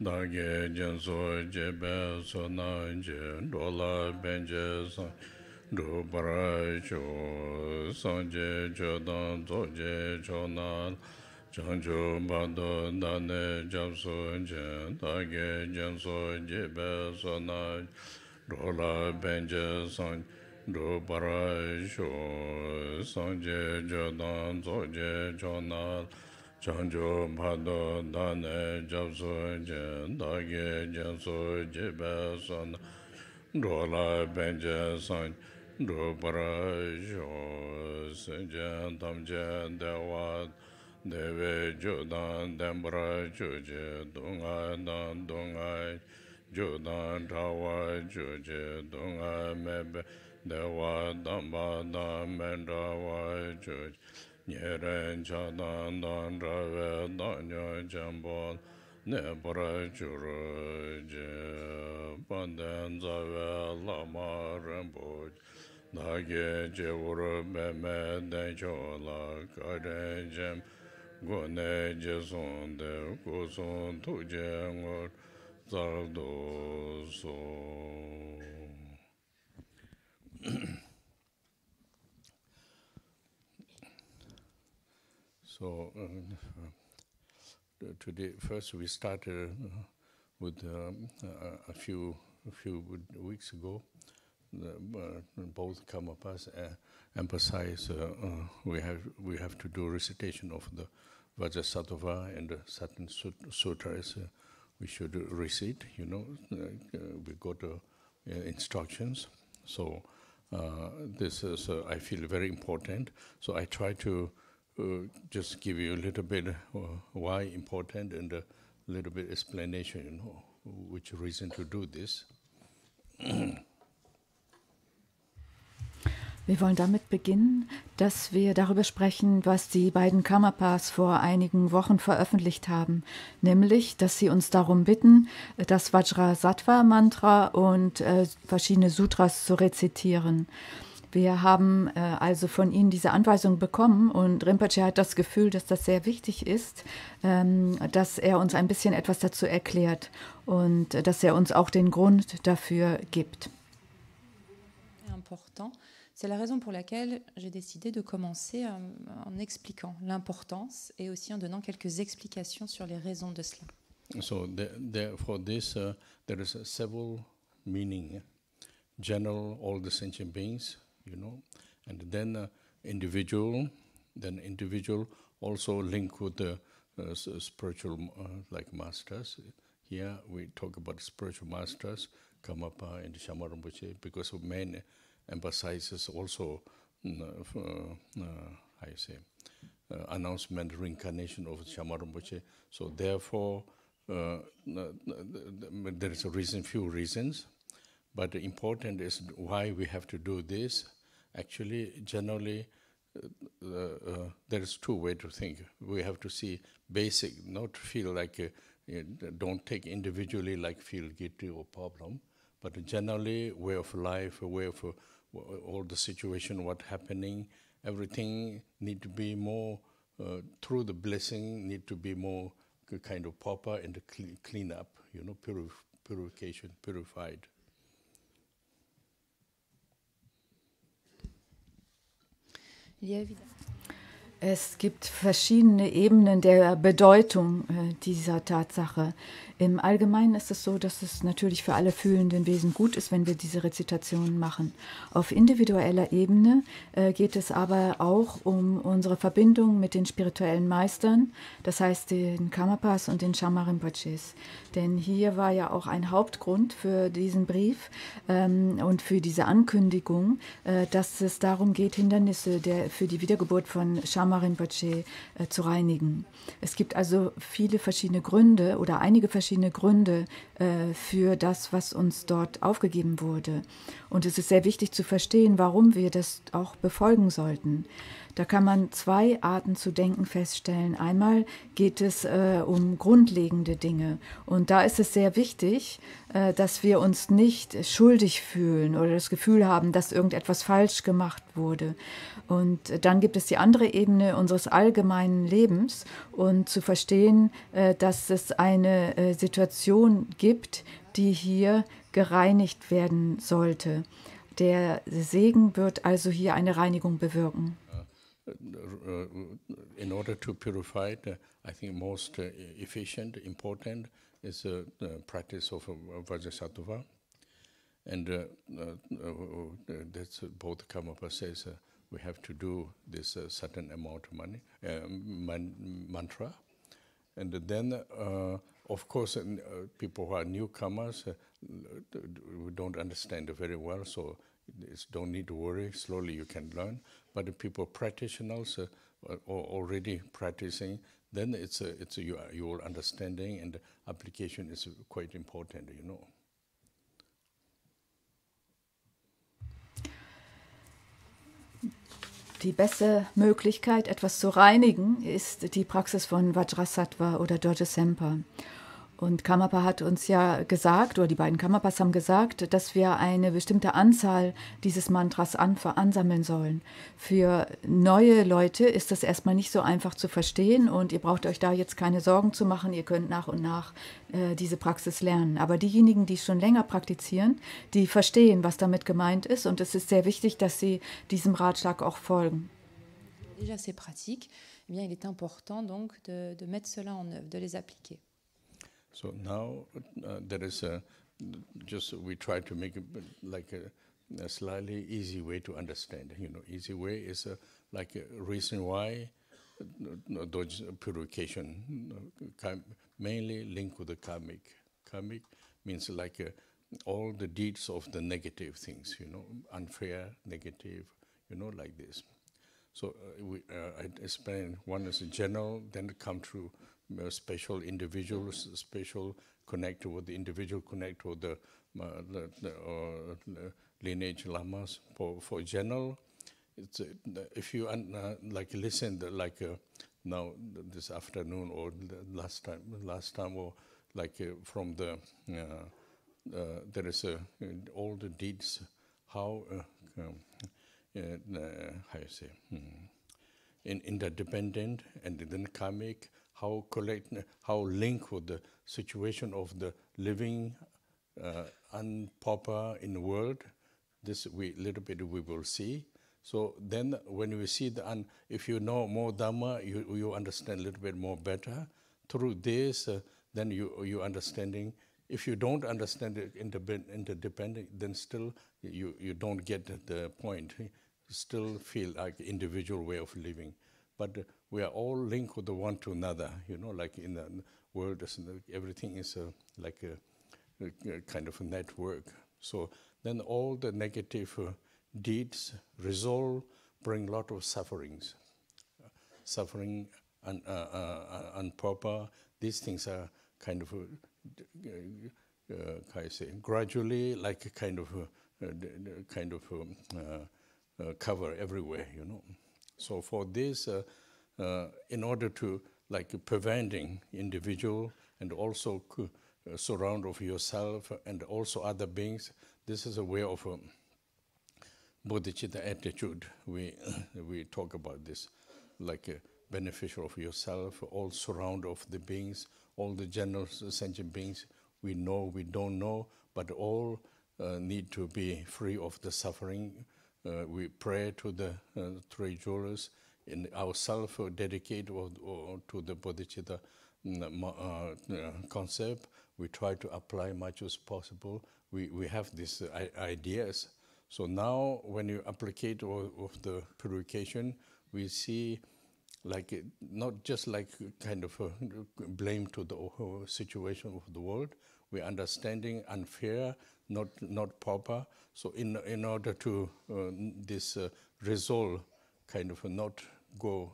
dāgē jānsō jebē sōnā jē dōlā bēnjē sāng dō parā chō sāng jē chō dāng dzō jē chō nā chāng chō bādō dāne jāb sō jē dāgē jānsō jebē sōnā dōlā bēnjē sāng dō parā chō sāng jē chō dāng dzō jē chō nā chanjo bhado dane japso je dage janso jebe son dola benje son do para jo senje tamje dewa deve jodan dembra joje donga dan donga jodan tawa joje donga mebe dewa damba da mendawa joje Nyeren chadan dan rave danyo jambol ne para churu je panden zave lama remboj dage je uru beme den chola kare jem gone je sonde kusun tuje ngur zardo so. So today, first we started with a few weeks ago. Both Karmapas emphasize we have to do recitation of the Vajrasattva and the Satin Sutras. We should recite. We got instructions. So this is I feel very important. So I try to. Just give you a little bit why important and a little bit explanation, which reason to do this. Wir wollen damit beginnen, dass wir darüber sprechen, was die beiden Karmapas vor einigen Wochen veröffentlicht haben, nämlich, dass sie uns darum bitten, das Vajrasattva-Mantra und verschiedene Sutras zu rezitieren. Wir haben also von Ihnen diese Anweisung bekommen und Rinpoche hat das Gefühl, dass das sehr wichtig ist, dass er uns ein bisschen etwas dazu erklärt und dass er uns auch den Grund dafür gibt. Important. C'est la raison pour laquelle j'ai décidé de commencer en expliquant l'importance et aussi en donnant quelques explications sur les raisons de cela. So for this, there is several meaning. General, all the sentient beings. And then individual also link with the spiritual like masters. Here we talk about spiritual masters, Karmapa and Shama Rinpoche, because of main emphasizes also announcement, reincarnation of Shama Rinpoche. So therefore, there is a reason, few reasons. But the important is why we have to do this. Actually, generally, there is two ways to think. We have to see basic, not feel like, don't take individually like feel guilty or problem, but generally way of life, way of all the situation, what happening, everything need to be more, through the blessing, need to be more kind of proper and clean up, purification, purified. Es gibt verschiedene Ebenen der Bedeutung dieser Tatsache. Im Allgemeinen ist es so, dass es natürlich für alle fühlenden Wesen gut ist, wenn wir diese Rezitationen machen. Auf individueller Ebene geht es aber auch um unsere Verbindung mit den spirituellen Meistern, das heißt den Karmapas und den Shama Rinpoches. Denn hier war ja auch ein Hauptgrund für diesen Brief und für diese Ankündigung, dass es darum geht, Hindernisse für die Wiedergeburt von Shama Rinpoche zu reinigen. Es gibt also viele verschiedene Gründe oder einige verschiedene Gründe für das, was uns dort aufgegeben wurde. Und es ist sehr wichtig zu verstehen, warum wir das auch befolgen sollten. Da kann man zwei Arten zu denken feststellen. Einmal geht es um grundlegende Dinge. Und da ist es sehr wichtig, dass wir uns nicht schuldig fühlen oder das Gefühl haben, dass irgendetwas falsch gemacht wurde. Und dann gibt es die andere Ebene unseres allgemeinen Lebens und zu verstehen, dass es eine Situation gibt, die hier gereinigt werden sollte. Der Segen wird also hier eine Reinigung bewirken. In order to purify it, I think most efficient, important is the practice of Vajrasattva. And that's both Karmapa says we have to do this certain amount of money, mantra. And then, of course, people who are newcomers don't understand it very well, so don't need to worry. Slowly you can learn. But the people practitioners already practicing, then it's your understanding and application is quite important, you know. Die beste Möglichkeit, etwas zu reinigen, ist die Praxis von Vajrasattva oder Dorje Sempa. Und Karmapa hat uns ja gesagt, oder die beiden Karmapas haben gesagt, dass wir eine bestimmte Anzahl dieses Mantras ansammeln sollen. Für neue Leute ist das erstmal nicht so einfach zu verstehen und ihr braucht euch da jetzt keine Sorgen zu machen, ihr könnt nach und nach diese Praxis lernen. Aber diejenigen, die schon länger praktizieren, die verstehen, was damit gemeint ist und es ist sehr wichtig, dass sie diesem Ratschlag auch folgen. Déjà ces pratiques, eh bien, il est important donc de mettre cela en œuvre, de les appliquer. So now there is we try to make it like a slightly easy way to understand. You know, easy way is like a reason why those purification mainly linked with the karmic. Karmic means like all the deeds of the negative things, you know, unfair, negative, you know, like this. So I explain one is general, then come to special individuals, special connect with the individual, connect with the lineage lamas. For general, it's if you like listen like now this afternoon or last time or like from the there is all the deeds how you say interdependent and then karmic. How link with the situation of the living unproper in the world. This we will see. So then when we see if you know more Dhamma, you understand a little bit more better. Through this, then you understanding. If you don't understand it interdependent, then still you don't get the point. You still feel like individual way of living. But we are all linked with the one to another, you know, like in the world, everything is like a kind of a network. So then all the negative deeds resolve, bring a lot of sufferings. Suffering, unproper, these things are kind of, gradually like a kind of cover everywhere, you know. So for this, in order to like preventing individual and also surround of yourself and also other beings, this is a way of bodhicitta attitude. We talk about this, like beneficial of yourself, all surround of the beings, all the general sentient beings. We know, we don't know, but all need to be free of the suffering. We pray to the three jewelers in ourselves, dedicate to the bodhicitta concept. We try to apply much as possible. We have these ideas. So now when you applicate of the purification, we see like not just like kind of blame to the whole situation of the world. We're understanding unfair, not proper. So in order to this resolve, kind of not go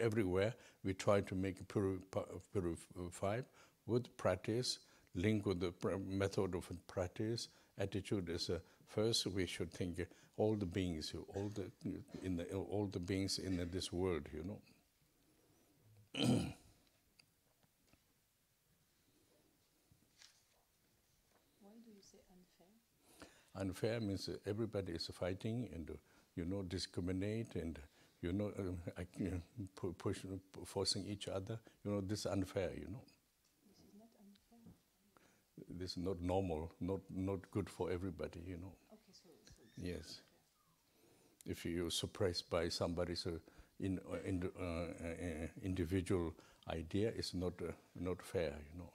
everywhere, we try to make it purified with practice, link with the method of practice. Attitude is First, we should think all the beings, all the beings in this world, you know. Why do you say unfair? Unfair means everybody is fighting and, you know, discriminate and, you know, forcing each other. You know, this is unfair, you know. This is not unfair. This is not normal, not good for everybody, you know. Okay, so Yes. If you're surprised by somebody's individual idea, it's not fair, you know.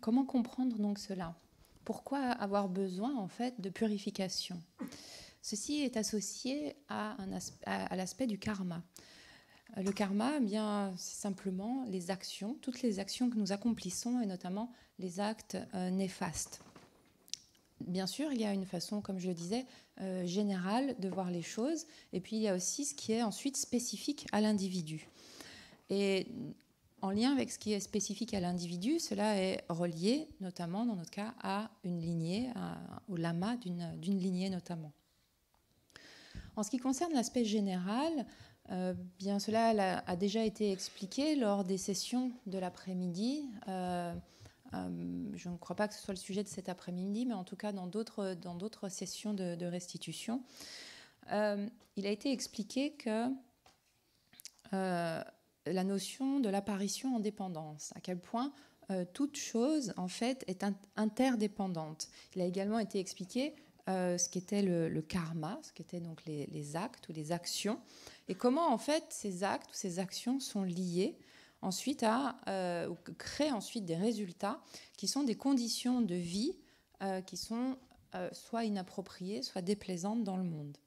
Comment comprendre donc cela? Pourquoi avoir besoin en fait de purification? Ceci est associé à l'aspect du karma. Le karma, eh bien, c'est simplement les actions, toutes les actions que nous accomplissons et notamment les actes néfastes. Bien sûr, il y a une façon, comme je le disais, générale de voir les choses, et puis il y a aussi ce qui est ensuite spécifique à l'individu. Et en lien avec ce qui est spécifique à l'individu, cela est relié, notamment dans notre cas, à une lignée, au lama d'une lignée notamment. En ce qui concerne l'aspect général, bien cela a déjà été expliqué lors des sessions de l'après-midi. Je ne crois pas que ce soit le sujet de cet après-midi, mais en tout cas dans d'autres sessions de restitution. Il a été expliqué que la notion de l'apparition en dépendance, à quel point toute chose en fait est interdépendante. Il a également été expliqué ce qu'était le karma, ce qu'étaient donc les actes ou les actions, et comment en fait ces actes ou ces actions sont liés ensuite ou créent ensuite des résultats qui sont des conditions de vie qui sont soit inappropriées, soit déplaisantes dans le monde.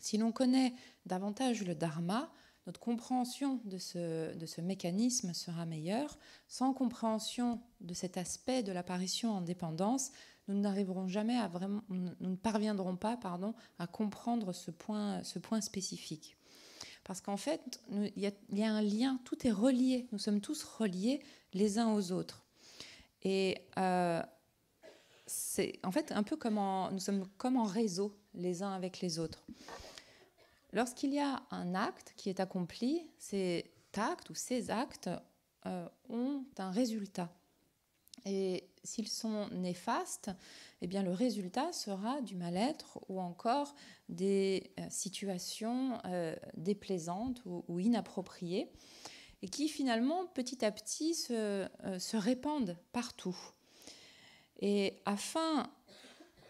Si l'on connaît davantage le dharma, notre compréhension de ce mécanisme sera meilleure. Sans compréhension de cet aspect de l'apparition en dépendance, nous ne parviendrons pas à comprendre ce point spécifique. Parce qu'en fait, il y a un lien, tout est relié, nous sommes tous reliés les uns aux autres. Et c'est en fait un peu nous sommes comme en réseau les uns avec les autres. Lorsqu'il y a un acte qui est accompli, ces actes ou ces actes ont un résultat. Et s'ils sont néfastes, eh bien le résultat sera du mal-être ou encore des situations déplaisantes ou inappropriées et qui finalement petit à petit se répandent partout. Et afin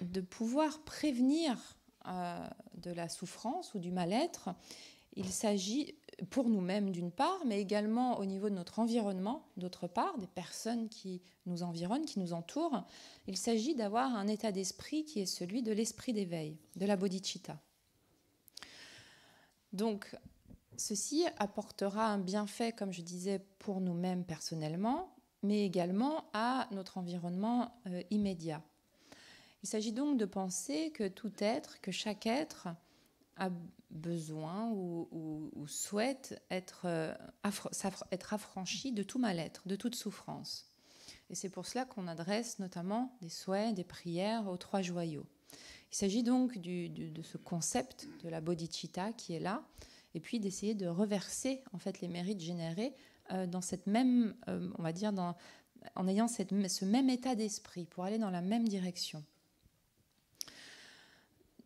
de pouvoir prévenir de la souffrance ou du mal-être, il s'agit pour nous-mêmes d'une part, mais également au niveau de notre environnement, d'autre part, des personnes qui nous environnent, qui nous entourent. Il s'agit d'avoir un état d'esprit qui est celui de l'esprit d'éveil, de la bodhicitta. Donc, ceci apportera un bienfait, comme je disais, pour nous-mêmes personnellement, mais également à notre environnement immédiat. Il s'agit donc de penser que tout être, que chaque être a besoin ou souhaite être affranchi de tout mal-être, de toute souffrance. Et c'est pour cela qu'on adresse notamment des souhaits, des prières aux trois joyaux. Il s'agit donc de ce concept de la bodhicitta qui est là, et puis d'essayer de reverser en fait les mérites générés dans cette même, on va dire, en ayant ce même état d'esprit pour aller dans la même direction.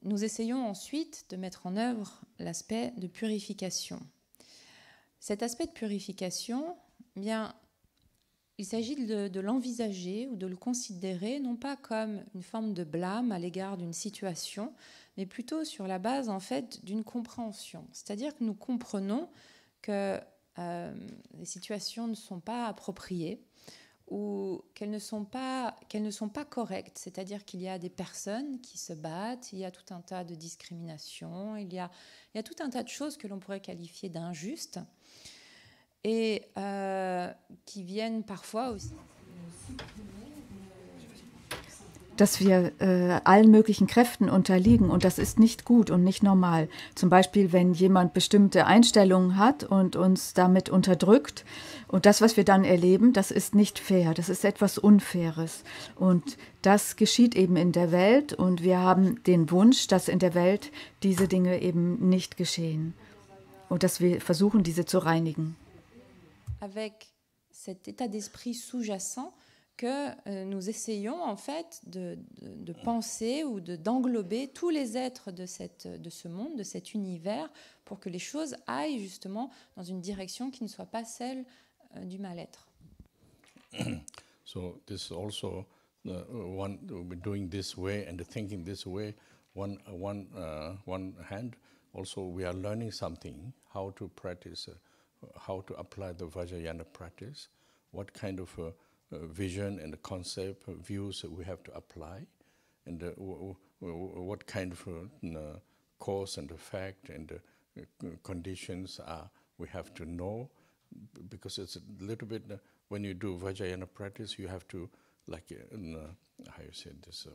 Nous essayons ensuite de mettre en œuvre l'aspect de purification. Cet aspect de purification, eh bien, il s'agit de l'envisager ou de le considérer non pas comme une forme de blâme à l'égard d'une situation, mais plutôt sur la base en fait d'une compréhension. C'est-à-dire que nous comprenons que les situations ne sont pas appropriées ou qu'elles ne sont pas correctes, c'est-à-dire qu'il y a des personnes qui se battent, il y a tout un tas de discriminations, il y a tout un tas de choses que l'on pourrait qualifier d'injustes et qui viennent parfois aussi dass wir allen möglichen Kräften unterliegen und das ist nicht gut und nicht normal. Zum Beispiel, wenn jemand bestimmte Einstellungen hat und uns damit unterdrückt und das, was wir dann erleben, das ist nicht fair, das ist etwas Unfaires und das geschieht eben in der Welt und wir haben den Wunsch, dass in der Welt diese Dinge eben nicht geschehen und dass wir versuchen, diese zu reinigen. Avec cet état d'esprit sous-jacent que nous essayons en fait de penser ou d'englober tous les êtres de ce monde, de cet univers, pour que les choses aillent justement dans une direction qui ne soit pas celle du mal-être. So this also one doing this way and thinking this way. One hand also we are learning something, how to practice, how to apply the Vajrayana practice, what kind of vision and concept views we have to apply, and what kind of cause and effect and conditions we have to know, because it's a little bit when you do Vajrayana practice, you have to like how you say this.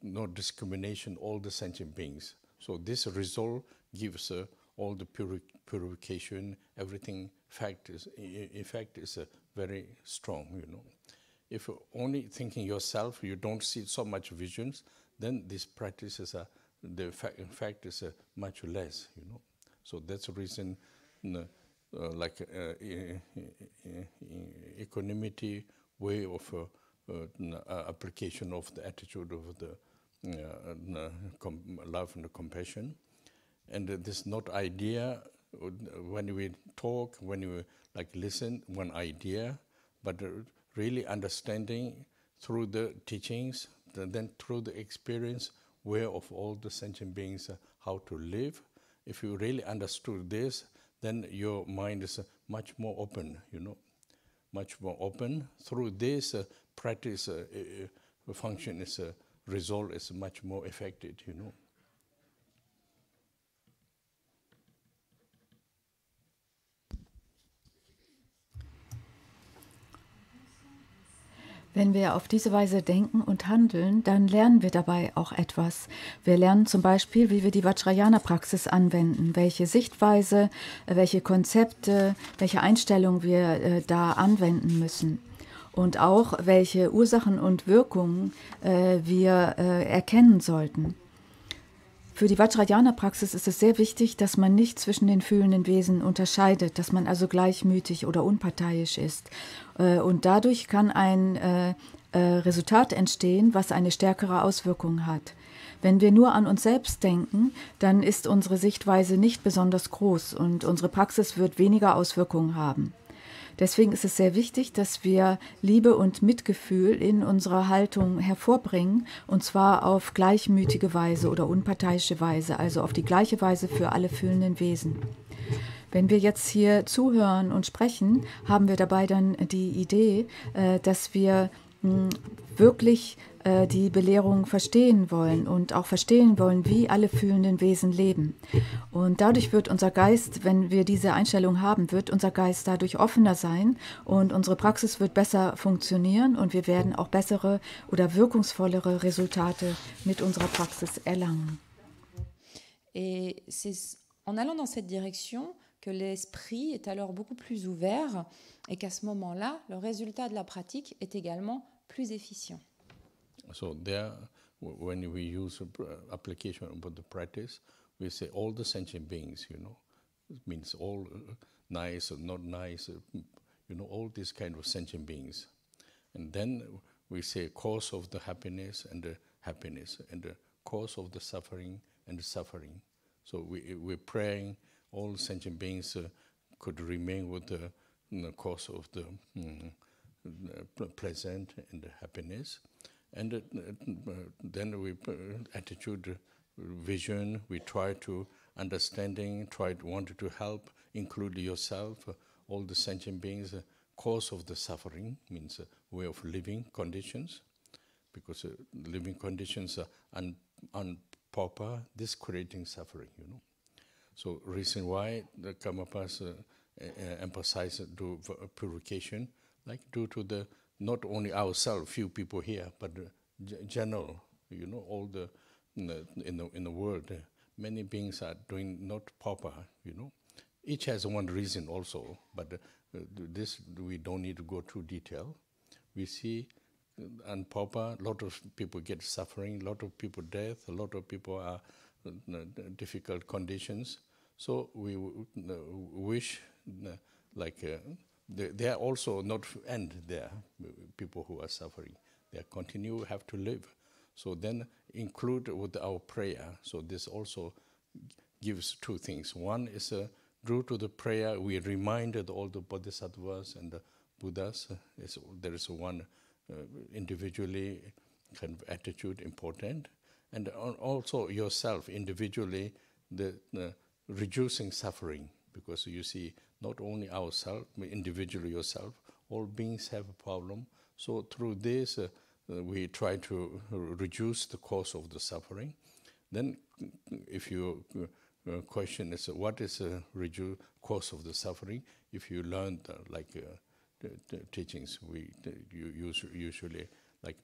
No discrimination, all the sentient beings. So this resolve gives all the purification, everything. Effect is very strong, you know. If you're only thinking yourself, you don't see so much visions, then this practice is the effect is much less, you know. So that's the reason, like equanimity way of application of the attitude of the love and the compassion, and this not idea. When we talk, when you like listen, one idea, but really understanding through the teachings, then through the experience, way of all the sentient beings, how to live. If you really understood this, then your mind is much more open, you know, much more open. Through this practice, function is result is much more effective, you know. Wenn wir auf diese Weise denken und handeln, dann lernen wir dabei auch etwas. Wir lernen zum Beispiel, wie wir die Vajrayana-Praxis anwenden, welche Sichtweise, welche Konzepte, welche Einstellungen wir da anwenden müssen. Und auch, welche Ursachen und Wirkungen wir erkennen sollten. Für die Vajrayana-Praxis ist es sehr wichtig, dass man nicht zwischen den fühlenden Wesen unterscheidet, dass man also gleichmütig oder unparteiisch ist. Und dadurch kann ein Resultat entstehen, was eine stärkere Auswirkung hat. Wenn wir nur an uns selbst denken, dann ist unsere Sichtweise nicht besonders groß und unsere Praxis wird weniger Auswirkungen haben. Deswegen ist es sehr wichtig, dass wir Liebe und Mitgefühl in unserer Haltung hervorbringen, und zwar auf gleichmütige Weise oder unparteiische Weise, also auf die gleiche Weise für alle fühlenden Wesen. Wenn wir jetzt hier zuhören und sprechen, haben wir dabei dann die Idee, dass wir wirklich die Belehrung verstehen wollen und auch verstehen wollen, wie alle fühlenden Wesen leben. Und dadurch wird unser Geist, wenn wir diese Einstellung haben, wird unser Geist dadurch offener sein und unsere Praxis wird besser funktionieren und wir werden auch bessere oder wirkungsvollere Resultate mit unserer Praxis erlangen. Et c'est en allant dans cette direction que l'esprit est alors beaucoup plus ouvert et qu'à ce moment-là, le résultat de la pratique est également plus efficient. So there, when we use application about the practice, we say all the sentient beings, you know, it means all nice or not nice, you know, all these kind of sentient beings. And then we say cause of the happiness and the cause of the suffering and the suffering. So we're praying all sentient beings could remain with the cause of the pleasant and the happiness. And then we attitude, vision, we try to understanding, wanted to help, include yourself, all the sentient beings, cause of the suffering, means way of living conditions, because living conditions are improper, this creating suffering, you know. So reason why the Karmapas emphasize do purification, like due to the not only ourselves, few people here, but general, all the in the world, many beings are doing not proper, Each has one reason also, but this we don't need to go too detail. We see improper, a lot of people get suffering, a lot of people death, a lot of people are difficult conditions. So we wish they are also not end there, people who are suffering. They continue, have to live. So then include with our prayer. So this also gives two things. One is due to the prayer, we reminded all the bodhisattvas and the Buddhas. There is one individually kind of attitude important. And also yourself, individually, the reducing suffering. Because you see, not only ourselves, individually yourself, all beings have a problem. So through this, we try to reduce the cause of the suffering. Then if your question is, what is the cause of the suffering? If you learn the teachings, you usually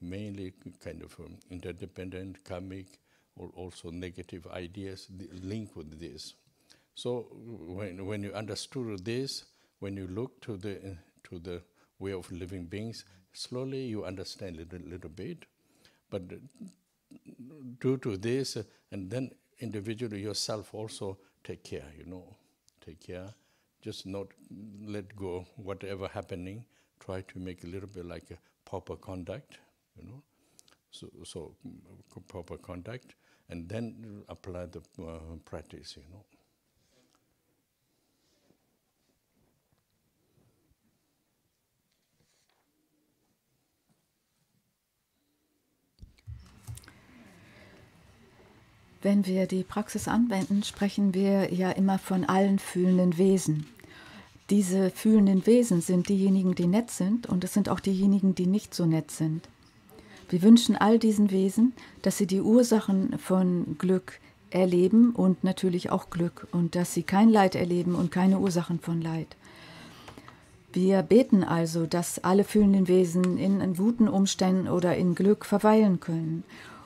mainly kind of interdependent, karmic, or also negative ideas linked with this. So when you understood this, when you look to the way of living beings, slowly you understand a little bit. But due to this, and then individually yourself also take care, take care. Just not let go whatever happening. Try to make a little bit like a proper conduct, So proper conduct, and then apply the practice, Wenn wir die Praxis anwenden, sprechen wir ja immer von allen fühlenden Wesen. Diese fühlenden Wesen sind diejenigen, die nett sind, und es sind auch diejenigen, die nicht so nett sind. Wir wünschen all diesen Wesen, dass sie die Ursachen von Glück erleben und natürlich auch Glück, und dass sie kein Leid erleben und keine Ursachen von Leid. Wir beten also, dass alle fühlenden Wesen in guten Umständen oder in Glück verweilen können.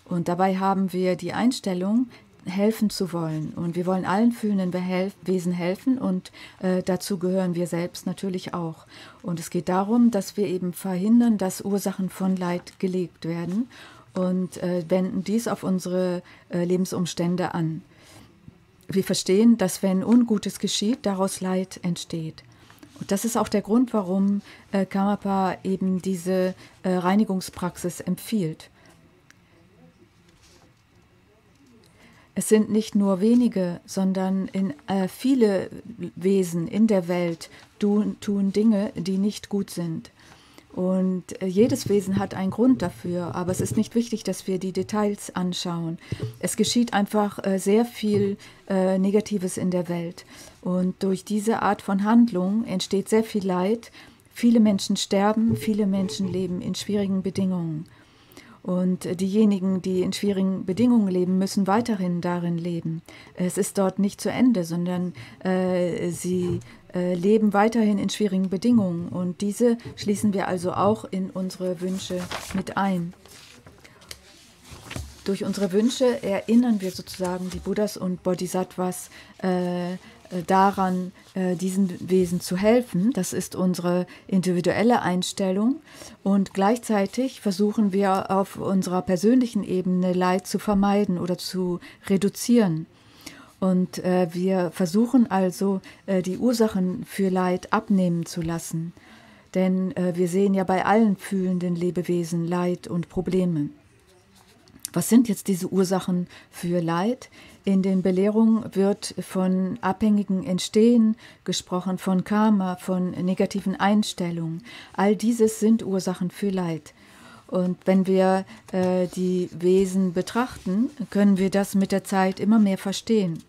Und dabei haben wir die Einstellung, helfen zu wollen. Und wir wollen allen fühlenden Wesen helfen, und dazu gehören wir selbst natürlich auch. Und es geht darum, dass wir eben verhindern, dass Ursachen von Leid gelegt werden, und wenden dies auf unsere Lebensumstände an. Wir verstehen, dass wenn Ungutes geschieht, daraus Leid entsteht. Und das ist auch der Grund, warum Karmapa eben diese Reinigungspraxis empfiehlt. Es sind nicht nur wenige, sondern viele Wesen in der Welt tun Dinge, die nicht gut sind. Und jedes Wesen hat einen Grund dafür, aber es ist nicht wichtig, dass wir die Details anschauen. Es geschieht einfach sehr viel Negatives in der Welt. Und durch diese Art von Handlung entsteht sehr viel Leid. Viele Menschen sterben, viele Menschen leben in schwierigen Bedingungen. Und diejenigen, die in schwierigen Bedingungen leben, müssen weiterhin darin leben. Es ist dort nicht zu Ende, sondern sie leben weiterhin in schwierigen Bedingungen. Und diese schließen wir also auch in unsere Wünsche mit ein. Durch unsere Wünsche erinnern wir sozusagen die Buddhas und Bodhisattvas daran, diesen Wesen zu helfen. Das ist unsere individuelle Einstellung. Und gleichzeitig versuchen wir auf unserer persönlichen Ebene Leid zu vermeiden oder zu reduzieren. Und wir versuchen also, die Ursachen für Leid abnehmen zu lassen. Denn wir sehen ja bei allen fühlenden Lebewesen Leid und Probleme. Was sind jetzt diese Ursachen für Leid? In den Belehrungen wird von abhängigen Entstehen gesprochen, von Karma, von negativen Einstellungen. All dieses sind Ursachen für Leid. Und wenn wir die Wesen betrachten, können wir das mit der Zeit immer mehr verstehen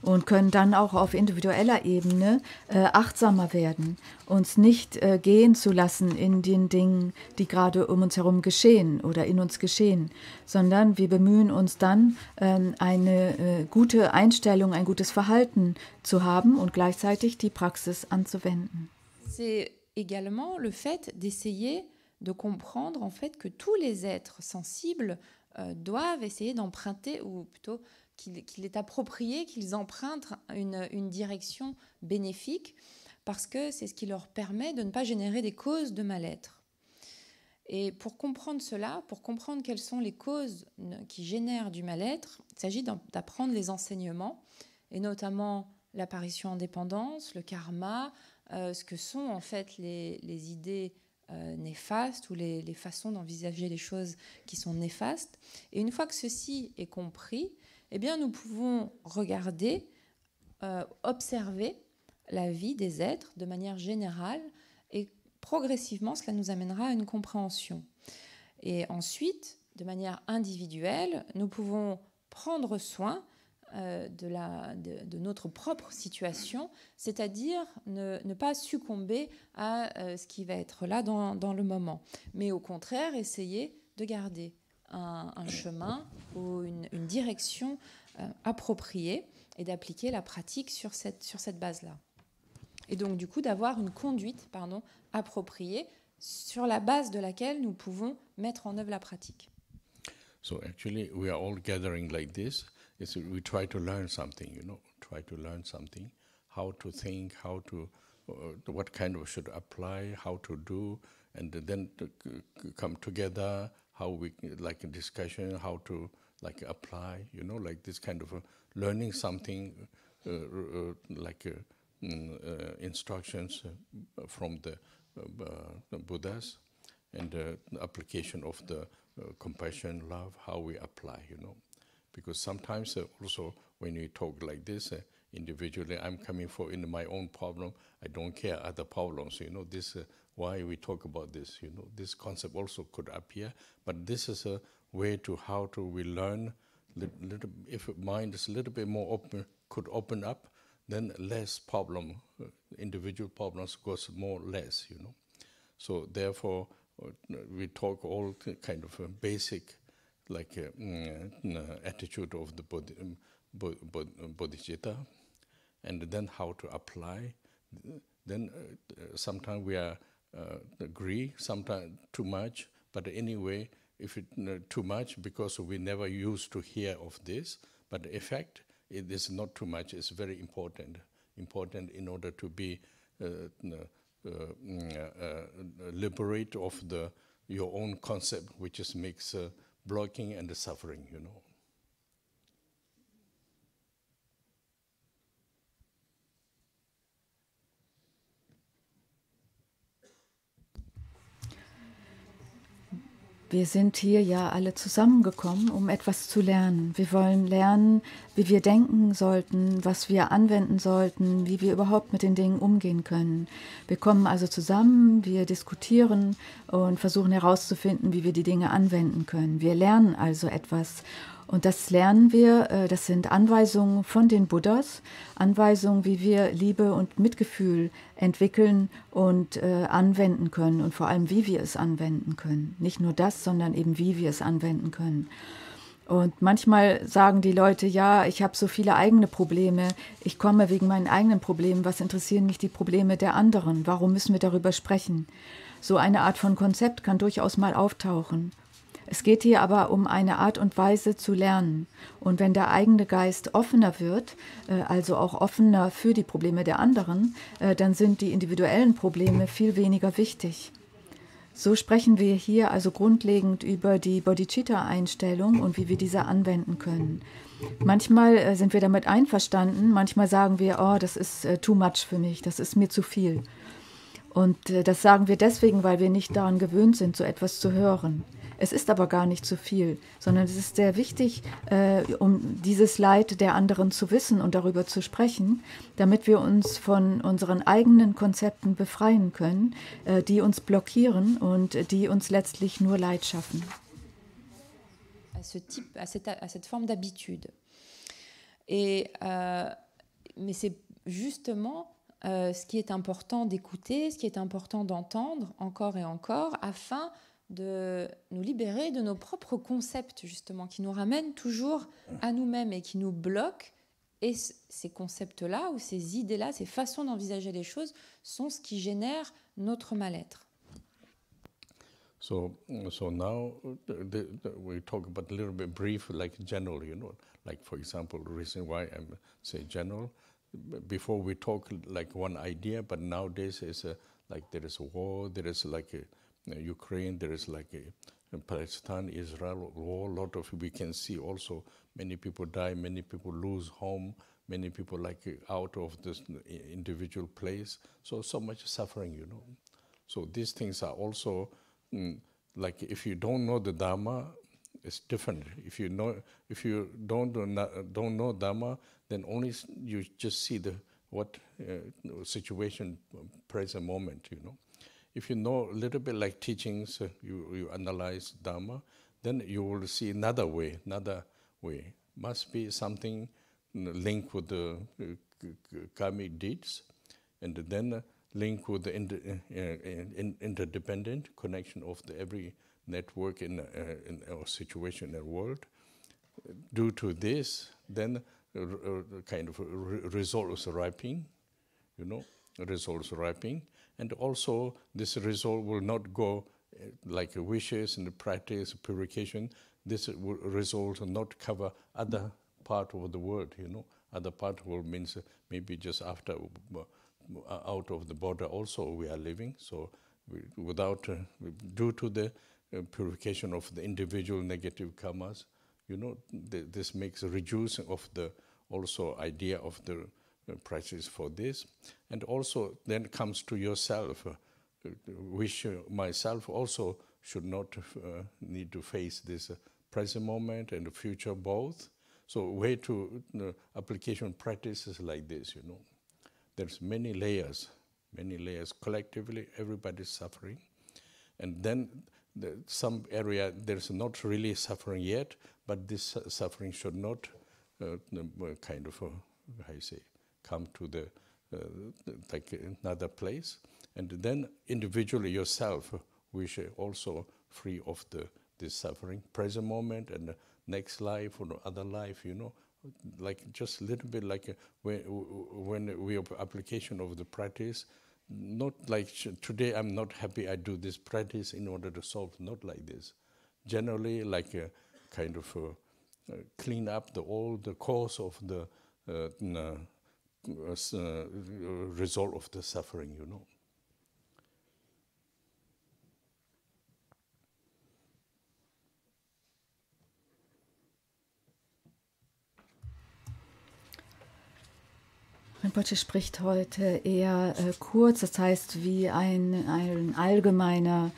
und können dann auch auf individueller Ebene achtsamer werden, uns nicht gehen zu lassen in den Dingen, die gerade um uns herum geschehen oder in uns geschehen, sondern wir bemühen uns dann, eine gute Einstellung, ein gutes Verhalten zu haben und gleichzeitig die Praxis anzuwenden. C'est également le fait d'essayer de comprendre en fait que tous les êtres sensibles doivent essayer d'emprunter, ou plutôt qu'il est approprié qu'ils empruntent une direction bénéfique, parce que c'est ce qui leur permet de ne pas générer des causes de mal-être. Et pour comprendre cela, pour comprendre quelles sont les causes qui génèrent du mal-être, il s'agit d'apprendre les enseignements, et notamment l'apparition en dépendance, le karma, ce que sont en fait les idées néfastes ou les façons d'envisager les choses qui sont néfastes. Et une fois que ceci est compris, eh bien, nous pouvons regarder, observer la vie des êtres de manière générale, et progressivement, cela nous amènera à une compréhension. Et ensuite, de manière individuelle, nous pouvons prendre soin de notre propre situation, c'est-à-dire ne pas succomber à ce qui va être là dans le moment, mais au contraire essayer de garder un chemin ou une direction appropriée et d'appliquer la pratique sur cette base-là. Et donc du coup d'avoir une conduite appropriée sur la base de laquelle nous pouvons mettre en œuvre la pratique. So actually we are all gathering like this. We try to learn something, try to learn something, how to think, how to, what kind of should apply, how to do, and then to come together, how we, like a discussion, how to like apply, like this kind of learning something, instructions from the Buddhas, and the application of the compassion, love, how we apply, Because sometimes also when we talk like this, individually, I'm coming in my own problem. I don't care other problems. This why we talk about this. This concept also could appear, but this is a way to how to we learn. If mind is a little bit more open, could open up, then less problem. Individual problems goes more less. So therefore, we talk all kind of basic. Like attitude of the bodhicitta, and then how to apply. Then sometimes we are agree, sometimes too much, but anyway, if it too much, because we never used to hear of this, but the effect, it is not too much, it's very important in order to be liberate of your own concept, which is makes blocking and the suffering, Wir sind hier ja alle zusammengekommen, um etwas zu lernen. Wir wollen lernen, wie wir denken sollten, was wir anwenden sollten, wie wir überhaupt mit den Dingen umgehen können. Wir kommen also zusammen, wir diskutieren und versuchen herauszufinden, wie wir die Dinge anwenden können. Wir lernen also etwas. Und das lernen wir, das sind Anweisungen von den Buddhas, Anweisungen, wie wir Liebe und Mitgefühl entwickeln und anwenden können und vor allem, wie wir es anwenden können. Nicht nur das, sondern eben, wie wir es anwenden können. Und manchmal sagen die Leute, ja, ich habe so viele eigene Probleme, ich komme wegen meinen eigenen Problemen, was interessieren mich die Probleme der anderen? Warum müssen wir darüber sprechen? So eine Art von Konzept kann durchaus mal auftauchen. Es geht hier aber um eine Art und Weise zu lernen. Und wenn der eigene Geist offener wird, also auch offener für die Probleme der anderen, dann sind die individuellen Probleme viel weniger wichtig. So sprechen wir hier also grundlegend über die Bodhicitta-Einstellung und wie wir diese anwenden können. Manchmal sind wir damit einverstanden, manchmal sagen wir, oh, das ist too much für mich, das ist mir zu viel. Und das sagen wir deswegen, weil wir nicht daran gewöhnt sind, so etwas zu hören. Es ist aber gar nicht zu viel, sondern es ist sehr wichtig, um dieses Leid der anderen zu wissen und darüber zu sprechen, damit wir uns von unseren eigenen Konzepten befreien können, die uns blockieren und die uns letztlich nur Leid schaffen. À cette forme d'habitude. Mais c'est justement ce qui est important d'écouter, ce qui est important d'entendre encore et encore, afin de nous libérer de nos propres concepts, justement, qui nous ramènent toujours à nous-mêmes et qui nous bloquent. Et ces concepts-là, ou ces idées-là, ces façons d'envisager les choses, sont ce qui génère notre mal-être. So now we talk about a little bit brief, like general, like for example, the reason why I'm say general. Before we talk like one idea, but nowadays is like there is a war, there is like Ukraine, there is like Palestine, Israel war. A lot of we can see also many people die, many people lose home, many people like out of this individual place. So much suffering, So these things are also like if you don't know the Dharma, it's different. If you don't know Dharma, then only you just see the situation, present moment. If you know a little bit like teachings, you analyze Dharma, then you will see another way. Must be something linked with the karmic deeds, and then link with the interdependent connection of every network in our situation in the world. Due to this, then kind of results ripening, results ripening, and also this result will not go like wishes and practice purification. This result will not cover other part of the world, Other part of the world means maybe just after out of the border also we are living. So without due to the purification of the individual negative karmas, this makes a reducing of the also idea of the practice for this, and also then comes to yourself. Wish myself also should not need to face this present moment and the future both. So way to application practices like this, There's many layers. Collectively, everybody's suffering. And then some area there's not really suffering yet, but this suffering should not kind of, come to the like another place. And then individually yourself, we should also free of this suffering, present moment and the next life or the other life, like just a little bit like when we have application of the practice, not like today I'm not happy I do this practice in order to solve, not like this. Generally like a kind of clean up all the cause of the result of the suffering, Rinpoche spricht heute eher kurz, das heißt wie ein allgemeiner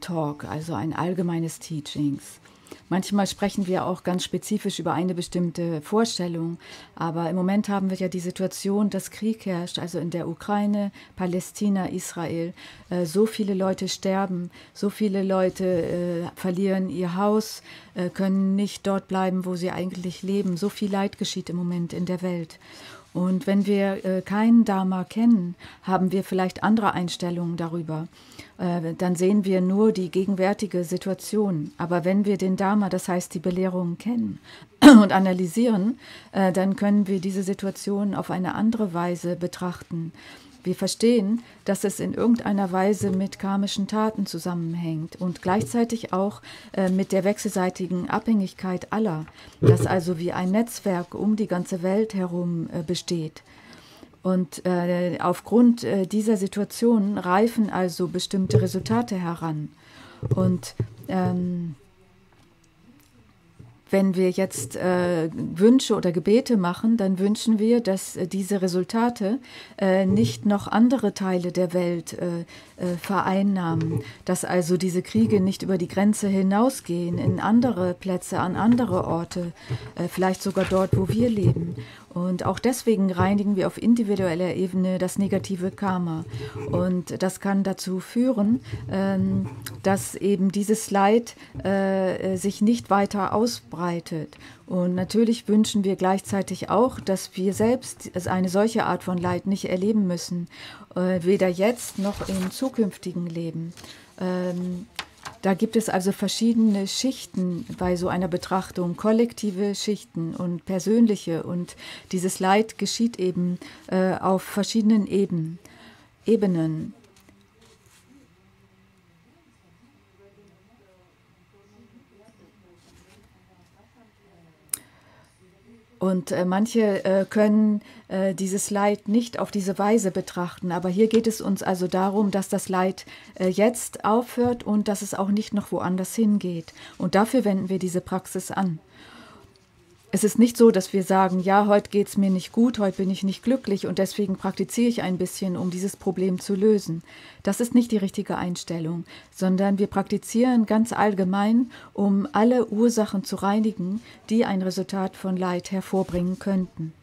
Talk, also ein allgemeines Teachings. Manchmal sprechen wir auch ganz spezifisch über eine bestimmte Vorstellung, aber im Moment haben wir ja die Situation, dass Krieg herrscht, also in der Ukraine, Palästina, Israel. So viele Leute sterben, so viele Leute verlieren ihr Haus, können nicht dort bleiben, wo sie eigentlich leben. So viel Leid geschieht im Moment in der Welt. Und wenn wir keinen Dharma kennen, haben wir vielleicht andere Einstellungen darüber. Dann sehen wir nur die gegenwärtige Situation. Aber wenn wir den Dharma, das heißt die Belehrungen, kennen und analysieren, dann können wir diese Situation auf eine andere Weise betrachten. Wir verstehen, dass es in irgendeiner Weise mit karmischen Taten zusammenhängt und gleichzeitig auch mit der wechselseitigen Abhängigkeit aller, das also wie ein Netzwerk um die ganze Welt herum besteht. Und aufgrund dieser Situation reifen also bestimmte Resultate heran. Und wenn wir jetzt Wünsche oder Gebete machen, dann wünschen wir, dass diese Resultate nicht noch andere Teile der Welt vereinnahmen, dass also diese Kriege nicht über die Grenze hinausgehen, in andere Plätze, an andere Orte, vielleicht sogar dort, wo wir leben. Und auch deswegen reinigen wir auf individueller Ebene das negative Karma. Und das kann dazu führen, dass eben dieses Leid sich nicht weiter ausbreitet. Und natürlich wünschen wir gleichzeitig auch, dass wir selbst eine solche Art von Leid nicht erleben müssen, weder jetzt noch im zukünftigen Leben. Da gibt es also verschiedene Schichten bei so einer Betrachtung, kollektive Schichten und persönliche. Und dieses Leid geschieht eben auf verschiedenen Ebenen. Und manche können dieses Leid nicht auf diese Weise betrachten. Aber hier geht es uns also darum, dass das Leid jetzt aufhört und dass es auch nicht noch woanders hingeht. Und dafür wenden wir diese Praxis an. Es ist nicht so, dass wir sagen, ja, heute geht es mir nicht gut, heute bin ich nicht glücklich und deswegen praktiziere ich ein bisschen, um dieses Problem zu lösen. Das ist nicht die richtige Einstellung, sondern wir praktizieren ganz allgemein, um alle Ursachen zu reinigen, die ein Resultat von Leid hervorbringen könnten.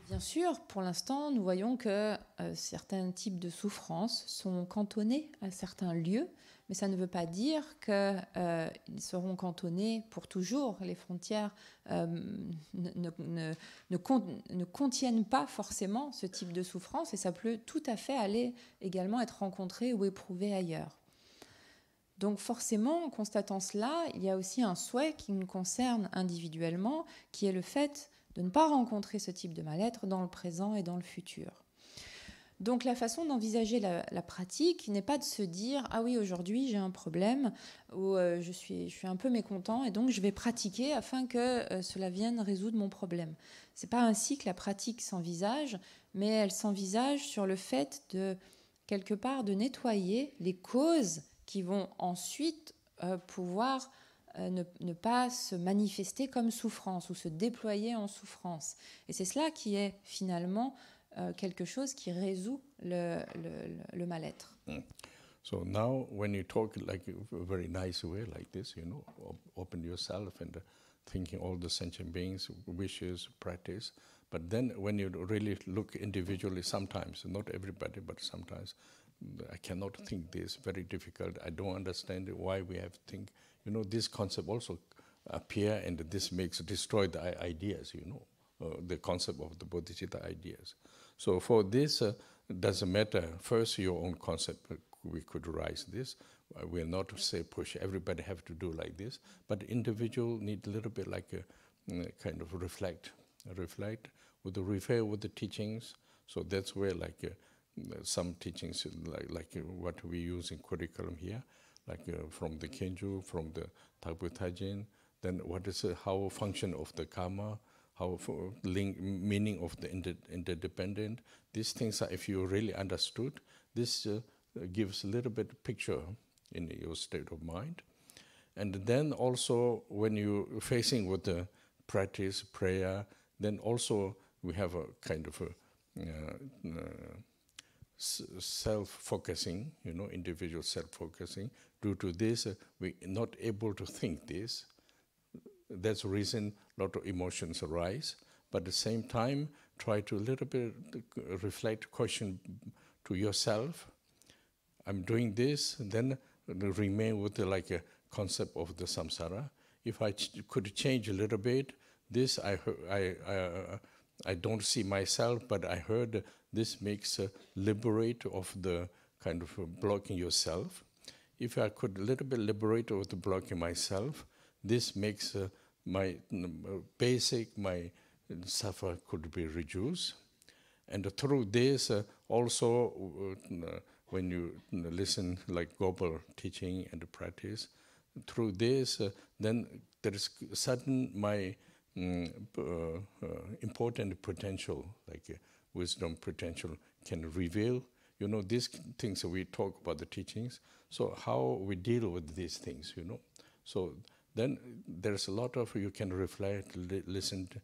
Bien sûr, pour l'instant, nous voyons que certains types de souffrances sont cantonnés à certains lieux, mais ça ne veut pas dire qu'ils seront cantonnés pour toujours. Les frontières ne contiennent pas forcément ce type de souffrance et ça peut tout à fait aller également être rencontré ou éprouvé ailleurs. Donc forcément, en constatant cela, il y a aussi un souhait qui nous concerne individuellement, qui est le fait de ne pas rencontrer ce type de mal-être dans le présent et dans le futur. Donc la façon d'envisager la pratique n'est pas de se dire « Ah oui, aujourd'hui j'ai un problème » ou je suis un peu mécontent et donc je vais pratiquer afin que cela vienne résoudre mon problème ». Ce n'est pas ainsi que la pratique s'envisage, mais elle s'envisage sur le fait de, quelque part, de nettoyer les causes qui vont ensuite pouvoir ne pas se manifester comme souffrance ou se déployer en souffrance. Et c'est cela qui est finalement quelque chose qui résout le mal-être. So now when you talk like a very nice way like this, you know, open yourself and thinking all the sentient beings, wishes, practice. But then when you really look individually, sometimes, not everybody, but sometimes, I cannot think this, very difficult. I don't understand why we have to think. You know, this concept also appear and this destroy the ideas, you know, the concept of the bodhicitta ideas. So for this, doesn't matter, first your own concept, we could raise this. We'll not say push, everybody have to do like this, but individual need a little bit like a kind of reflect with the refer with the teachings. So that's where like some teachings like what we use in curriculum here, like from the Kenju, from the Dhagpo Tajin, then what is how function of the karma, how meaning of the interdependent. These things are, if you really understood, this gives a little bit picture in your state of mind. And then also when you're facing with the practice, prayer, then also we have a kind of a self-focusing, you know, individual self-focusing. Due to this, we're not able to think this. That's the reason a lot of emotions arise. But at the same time, try to a little bit reflect, question to yourself. I'm doing this, then remain with like a concept of the samsara. If I could change a little bit, this I don't see myself, but I heard this makes liberate of the kind of blocking yourself. If I could a little bit liberate of the blocking myself, this makes my basic, my suffer could be reduced. And through this also, when you listen like global teaching and practice, through this, then there is sudden my important potential, like wisdom potential can reveal. You know, these things we talk about the teachings. So how we deal with these things, you know. So then there's a lot of, you can reflect, listen to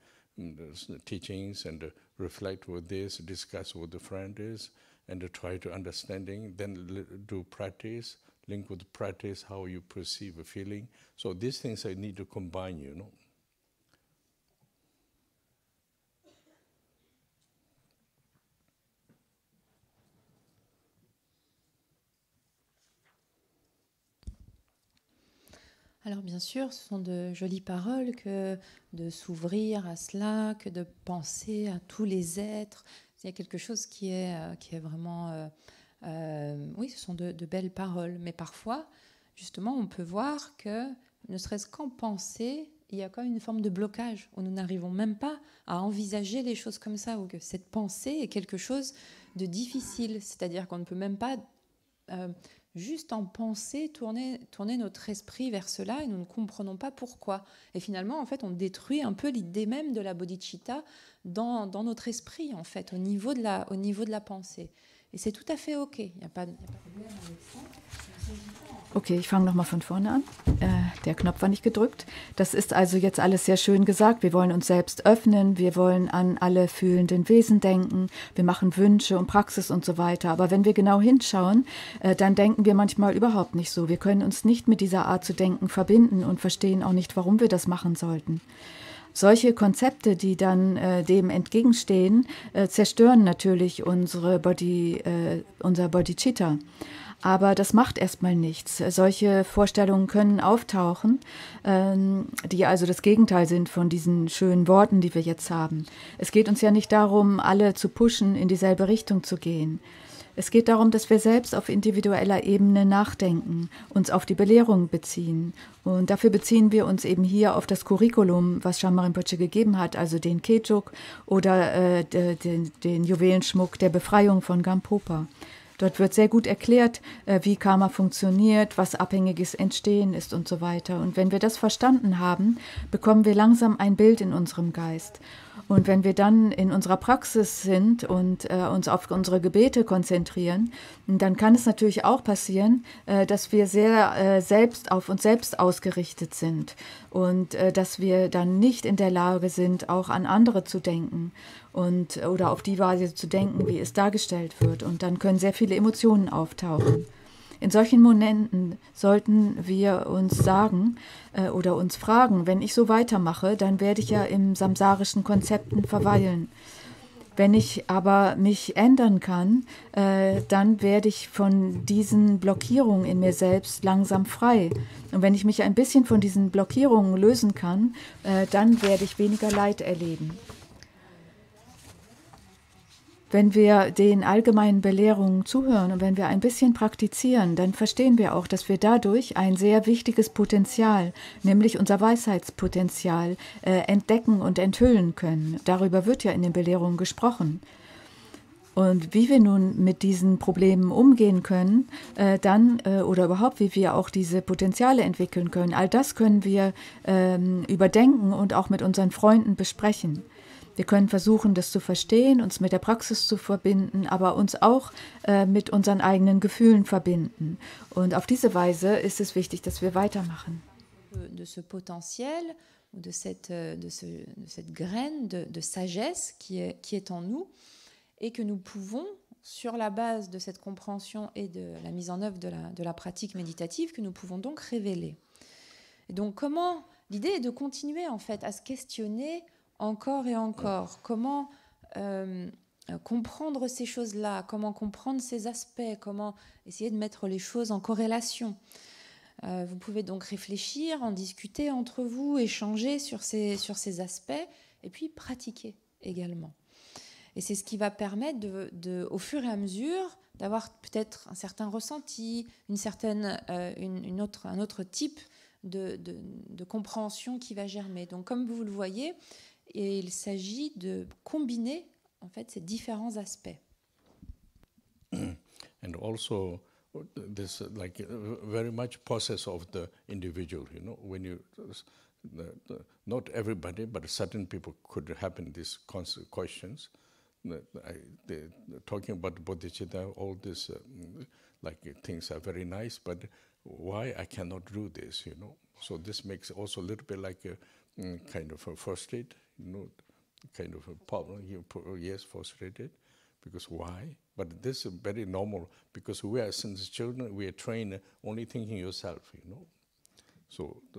teachings and reflect with this, discuss with the friends and try to understanding, then do practice, link with practice, how you perceive a feeling. So these things I need to combine, you know. Alors bien sûr, ce sont de jolies paroles que de s'ouvrir à cela, que de penser à tous les êtres. Il y a quelque chose qui est vraiment... oui, ce sont de belles paroles. Mais parfois, justement, on peut voir que, ne serait-ce qu'en penser, il y a quand même une forme de blocage, où nous n'arrivons même pas à envisager les choses comme ça, ou que cette pensée est quelque chose de difficile. C'est-à-dire qu'on ne peut même pas juste en pensée, tourner notre esprit vers cela et nous ne comprenons pas pourquoi. Et finalement, en fait, on détruit un peu l'idée même de la bodhicitta dans notre esprit, en fait, au niveau de la pensée. Et c'est tout à fait OK. Il n'y a pas de problème avec ça. Okay, ich fange nochmal von vorne an. Der Knopf war nicht gedrückt. Das ist also jetzt alles sehr schön gesagt. Wir wollen uns selbst öffnen, wir wollen an alle fühlenden Wesen denken, wir machen Wünsche und Praxis und so weiter. Aber wenn wir genau hinschauen, dann denken wir manchmal überhaupt nicht so. Wir können uns nicht mit dieser Art zu denken verbinden und verstehen auch nicht, warum wir das machen sollten. Solche Konzepte, die dann dem entgegenstehen, zerstören natürlich unser Bodhicitta. Aber das macht erstmal nichts. Solche Vorstellungen können auftauchen, die also das Gegenteil sind von diesen schönen Worten, die wir jetzt haben. Es geht uns ja nicht darum, alle zu pushen, in dieselbe Richtung zu gehen. Es geht darum, dass wir selbst auf individueller Ebene nachdenken, uns auf die Belehrung beziehen. Und dafür beziehen wir uns eben hier auf das Curriculum, was Shamma Rinpoche gegeben hat, also den Kejuk oder den Juwelenschmuck der Befreiung von Gampopa. Dort wird sehr gut erklärt, wie Karma funktioniert, was abhängiges Entstehen ist und so weiter. Und wenn wir das verstanden haben, bekommen wir langsam ein Bild in unserem Geist. Und wenn wir dann in unserer Praxis sind und uns auf unsere Gebete konzentrieren, dann kann es natürlich auch passieren, dass wir sehr selbst auf uns selbst ausgerichtet sind und dass wir dann nicht in der Lage sind, auch an andere zu denken oder auf die Weise zu denken, wie es dargestellt wird. Und dann können sehr viele Emotionen auftauchen. In solchen Momenten sollten wir uns sagen oder uns fragen, wenn ich so weitermache, dann werde ich ja im samsarischen Konzepten verweilen. Wenn ich aber mich ändern kann, dann werde ich von diesen Blockierungen in mir selbst langsam frei. Und wenn ich mich ein bisschen von diesen Blockierungen lösen kann, dann werde ich weniger Leid erleben. Wenn wir den allgemeinen Belehrungen zuhören und wenn wir ein bisschen praktizieren, dann verstehen wir auch, dass wir dadurch ein sehr wichtiges Potenzial, nämlich unser Weisheitspotenzial, entdecken und enthüllen können. Darüber wird ja in den Belehrungen gesprochen. Und wie wir nun mit diesen Problemen umgehen können, oder überhaupt, wie wir auch diese Potenziale entwickeln können, all das können wir überdenken und auch mit unseren Freunden besprechen. Wir können versuchen, das zu verstehen, uns mit der Praxis zu verbinden, aber uns auch mit unseren eigenen Gefühlen verbinden. Und auf diese Weise ist es wichtig, dass wir weitermachen. De ce potentiel, de cette graine de sagesse qui est en nous et que nous pouvons, sur la base de cette compréhension et de la mise en œuvre de la pratique méditative, que nous pouvons donc révéler. Et donc l'idée est de continuer en fait à se questionner encore et encore, comment comprendre ces choses-là, comment comprendre ces aspects, comment essayer de mettre les choses en corrélation. Vous pouvez donc réfléchir, en discuter entre vous, échanger sur ces aspects et puis pratiquer également. Et c'est ce qui va permettre au fur et à mesure d'avoir peut-être un certain ressenti, un autre type de compréhension qui va germer. Donc comme vous le voyez, et il s'agit de combiner en fait ces différents aspects. And also this like very much process of the individual, you know, when you not everybody but certain people could happen these questions. Talking about bodhicitta, all this like things are very nice, but why I cannot do this, you know? So this makes also a little bit like a kind of a frustrated, you know, kind of a problem. Yes, frustrated, because why? But this is very normal, because we are, since children, we are trained only thinking yourself, you know.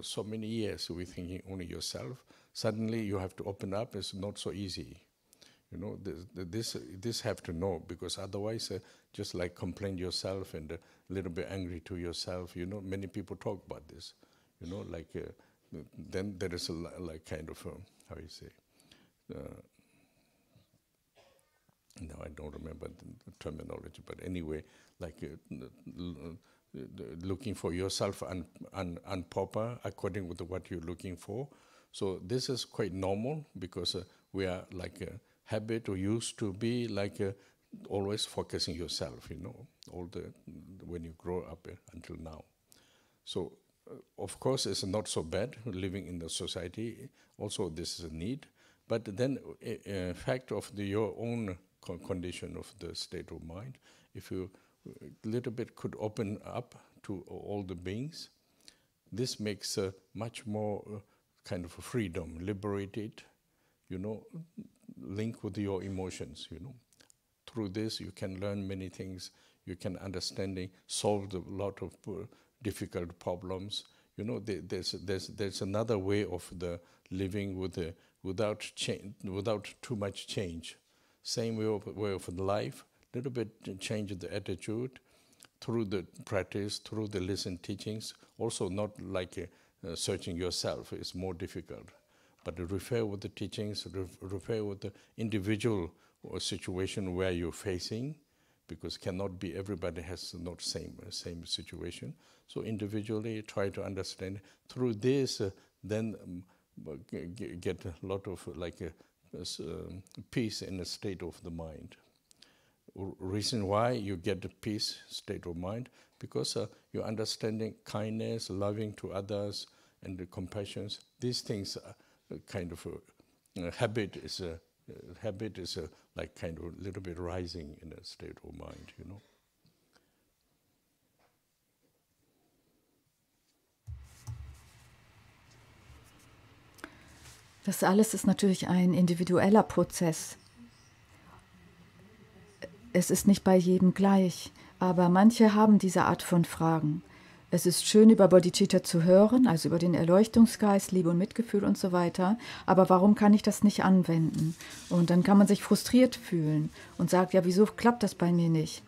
So many years we thinking only yourself. Suddenly you have to open up. It's not so easy, you know. This have to know, because otherwise, just like complain yourself and a little bit angry to yourself, you know. Many people talk about this, you know, like. Then there is a like kind of how you say. No, I don't remember the terminology, but anyway, like looking for yourself unproper according with what you're looking for. So this is quite normal, because we are like a habit or used to be like always focusing yourself, when you grow up until now. So, of course, it's not so bad living in the society. Also, this is a need. But then, fact of your own condition of the state of mind, if you a little bit could open up to all the beings, this makes much more kind of a freedom, liberated, link with your emotions, Through this, you can learn many things. You can solve a lot of difficult problems. There's another way of the living without too much change. Same way of life. Little bit change the attitude through the practice, through the listen teachings. Also, not like searching yourself. It's more difficult. But to refer with the teachings, refer with the individual situation where you're facing, because cannot be everybody has not same situation. So individually try to understand. Through this, then get a lot of peace in the state of the mind. Reason why you get the peace state of mind, because you're understanding kindness, loving to others, and the compassion. These things are kind of habit is like kind of a little bit rising in a state of mind, Das alles ist natürlich ein individueller Prozess. Es ist nicht bei jedem gleich, aber manche haben diese Art von Fragen. Es ist schön, über Bodhicitta zu hören, also über den Erleuchtungsgeist, Liebe und Mitgefühl und so weiter, aber warum kann ich das nicht anwenden? Und dann kann man sich frustriert fühlen und sagt, ja, wieso klappt das bei mir nicht?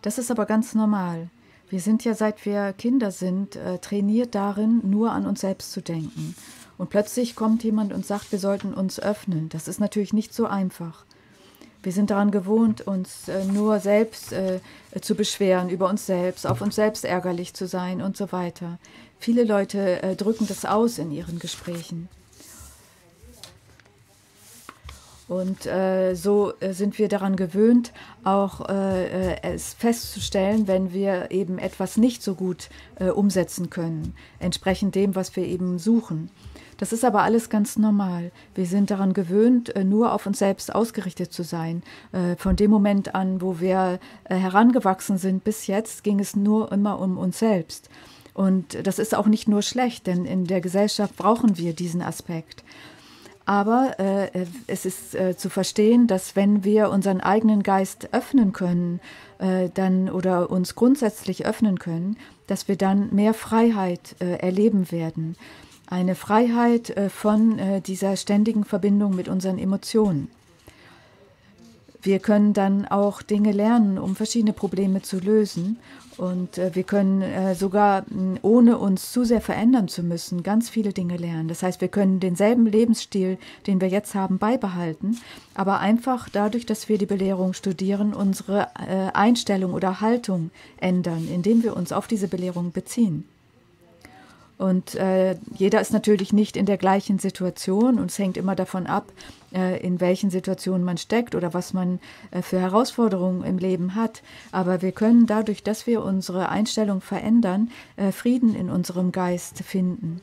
Das ist aber ganz normal. Wir sind ja, seit wir Kinder sind, trainiert darin, nur an uns selbst zu denken. Und plötzlich kommt jemand und sagt, wir sollten uns öffnen. Das ist natürlich nicht so einfach. Wir sind daran gewohnt, uns nur selbst zu beschweren, über uns selbst, auf uns selbst ärgerlich zu sein und so weiter. Viele Leute drücken das aus in ihren Gesprächen. Und so sind wir daran gewöhnt, auch es festzustellen, wenn wir eben etwas nicht so gut umsetzen können, entsprechend dem, was wir eben suchen. Das ist aber alles ganz normal. Wir sind daran gewöhnt, nur auf uns selbst ausgerichtet zu sein. Von dem Moment an, wo wir herangewachsen sind bis jetzt, ging es nur immer um uns selbst. Und das ist auch nicht nur schlecht, denn in der Gesellschaft brauchen wir diesen Aspekt. Aber es ist zu verstehen, dass wenn wir unseren eigenen Geist öffnen können, dann oder uns grundsätzlich öffnen können, dass wir dann mehr Freiheit erleben werden. Eine Freiheit von dieser ständigen Verbindung mit unseren Emotionen. Wir können dann auch Dinge lernen, um verschiedene Probleme zu lösen. Und wir können sogar, ohne uns zu sehr verändern zu müssen, ganz viele Dinge lernen. Das heißt, wir können denselben Lebensstil, den wir jetzt haben, beibehalten, aber einfach dadurch, dass wir die Belehrung studieren, unsere Einstellung oder Haltung ändern, indem wir uns auf diese Belehrung beziehen. Und jeder ist natürlich nicht in der gleichen Situation und es hängt immer davon ab, in welchen Situationen man steckt oder was man für Herausforderungen im Leben hat. Aber wir können dadurch, dass wir unsere Einstellung verändern, Frieden in unserem Geist finden.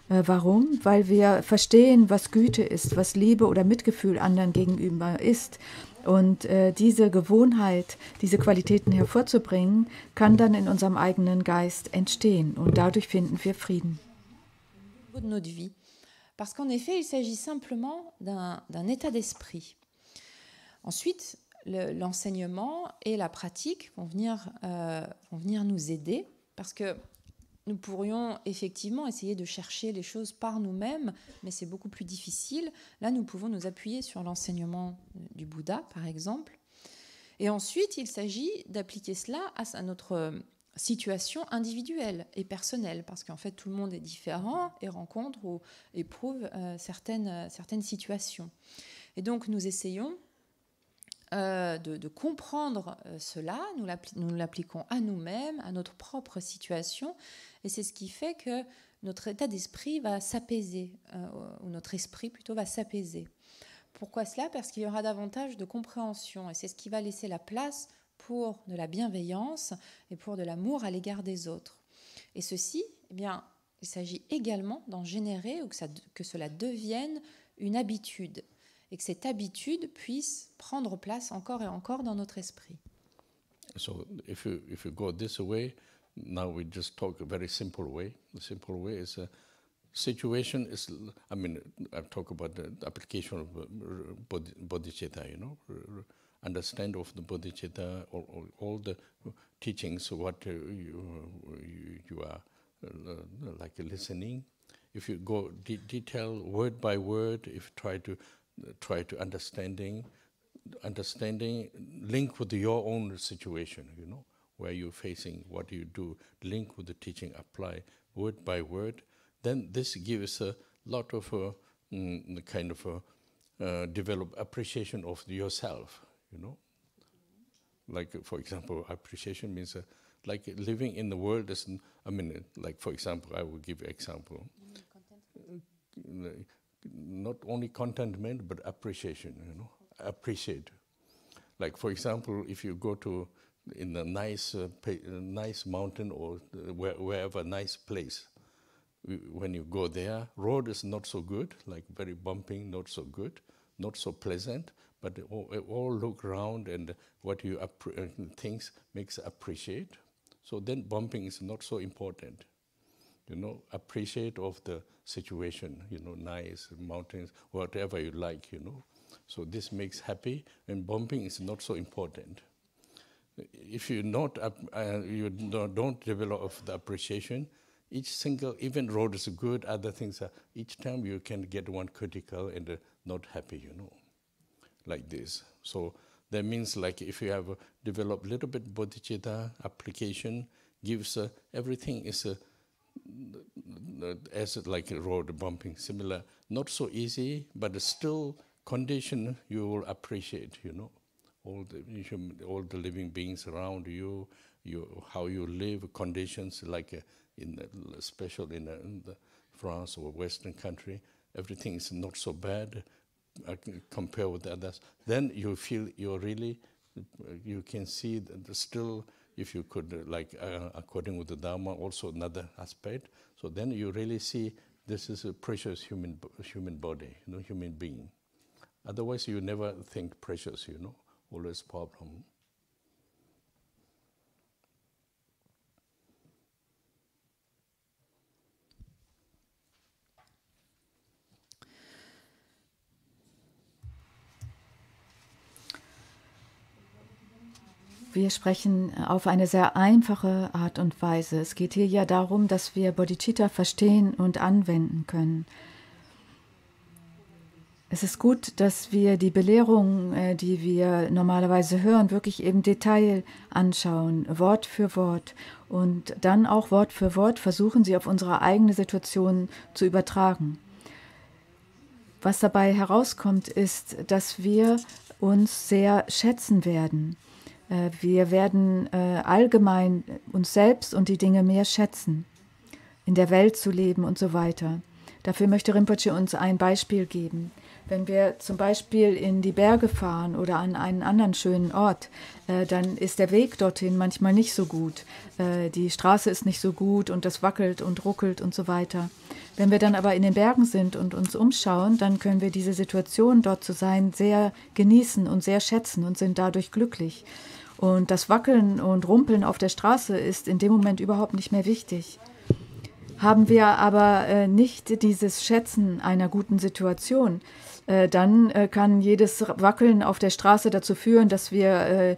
Warum? Weil wir verstehen, was Güte ist, was Liebe oder Mitgefühl anderen gegenüber ist. Und diese Gewohnheit, diese Qualitäten hervorzubringen, kann dann in unserem eigenen Geist entstehen. Und dadurch finden wir Frieden. De notre vie. Parce qu'en effet, il s'agit simplement d'un état d'esprit. Ensuite, l'enseignement et la pratique vont venir nous aider, parce que nous pourrions effectivement essayer de chercher les choses par nous-mêmes, mais c'est beaucoup plus difficile. Là, nous pouvons nous appuyer sur l'enseignement du Bouddha, par exemple. Et ensuite, il s'agit d'appliquer cela à notre situation individuelle et personnelle, parce qu'en fait, tout le monde est différent et rencontre ou éprouve certaines situations. Et donc, nous essayons de comprendre cela, nous l'appliquons à nous-mêmes, à notre propre situation, et c'est ce qui fait que notre état d'esprit va s'apaiser, ou notre esprit plutôt va s'apaiser. Pourquoi cela? Parce qu'il y aura davantage de compréhension et c'est ce qui va laisser la place pour de la bienveillance et pour de l'amour à l'égard des autres. Et ceci, eh bien, il s'agit également d'en générer ou que cela devienne une habitude et que cette habitude puisse prendre place encore et encore dans notre esprit. So if you go this way, now we just talk a very simple way. The simple way is a situation is, I mean, I talk about the application of bodhicitta, you know, understand of the bodhicitta, all the teachings, what you are like listening. If you go detail word by word, if you try to understanding link with your own situation, you know, where you're facing, what you do, link with the teaching, apply word by word, then this gives a lot of kind of develop appreciation of yourself, you know. Like, for example, appreciation means like living in the world is, I mean, like, for example, I will give you an example. Not only contentment, but appreciation, you know, appreciate. Like, for example, if you go to in a nice mountain or wherever nice place, when you go there, road is not so good, like very bumping, not so good, not so pleasant, but all look around and what you things makes appreciate. So then bumping is not so important. You know, appreciate of the situation, you know, nice mountains, whatever you like, you know. So this makes happy, and bumping is not so important. If you you don't develop the appreciation, each single, even road is good, other things are, each time you can get one critical and not happy, you know, like this. So that means like if you have developed a little bit bodhicitta application, gives everything is as like a road bumping, similar, not so easy, but still condition you will appreciate, you know, all the living beings around you, how you live, conditions like especially in the France or Western country, everything is not so bad compared with others. Then you feel you're really, you can see that still, if you could, like according with the Dharma, also another aspect. So then you really see this is a precious human body, you know, human being. Otherwise, you never think precious, you know, always problem. Wir sprechen auf eine sehr einfache Art und Weise. Es geht hier ja darum, dass wir Bodhicitta verstehen und anwenden können. Es ist gut, dass wir die Belehrungen, die wir normalerweise hören, wirklich im Detail anschauen, Wort für Wort. Und dann auch Wort für Wort versuchen, sie auf unsere eigene Situation zu übertragen. Was dabei herauskommt, ist, dass wir uns sehr schätzen werden. Wir werden allgemein uns selbst und die Dinge mehr schätzen, in der Welt zu leben und so weiter. Dafür möchte Rinpoche uns ein Beispiel geben. Wenn wir zum Beispiel in die Berge fahren oder an einen anderen schönen Ort, dann ist der Weg dorthin manchmal nicht so gut. Die Straße ist nicht so gut und das wackelt und ruckelt und so weiter. Wenn wir dann aber in den Bergen sind und uns umschauen, dann können wir diese Situation, dort zu sein, sehr genießen und sehr schätzen und sind dadurch glücklich. Und das Wackeln und Rumpeln auf der Straße ist in dem Moment überhaupt nicht mehr wichtig. Haben wir aber nicht dieses Schätzen einer guten Situation, dann kann jedes Wackeln auf der Straße dazu führen, dass wir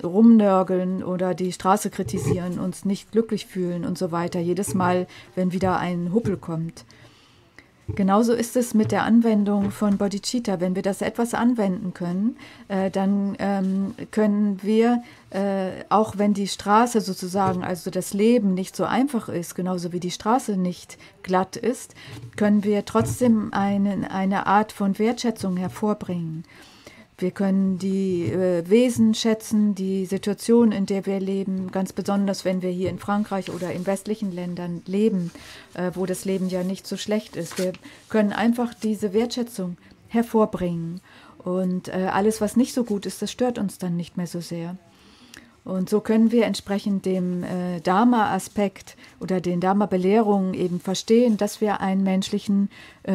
rumnörgeln oder die Straße kritisieren, uns nicht glücklich fühlen und so weiter, jedes Mal, wenn wieder ein Huppel kommt. Genauso ist es mit der Anwendung von Bodhicitta. Wenn wir das etwas anwenden können, dann können wir, auch wenn die Straße sozusagen, also das Leben nicht so einfach ist, genauso wie die Straße nicht glatt ist, können wir trotzdem eine Art von Wertschätzung hervorbringen. Wir können die Wesen schätzen, die Situation, in der wir leben, ganz besonders, wenn wir hier in Frankreich oder in westlichen Ländern leben, wo das Leben ja nicht so schlecht ist. Wir können einfach diese Wertschätzung hervorbringen. Und alles, was nicht so gut ist, das stört uns dann nicht mehr so sehr. Und so können wir entsprechend dem Dharma-Aspekt oder den Dharma-Belehrungen eben verstehen, dass wir einen menschlichen,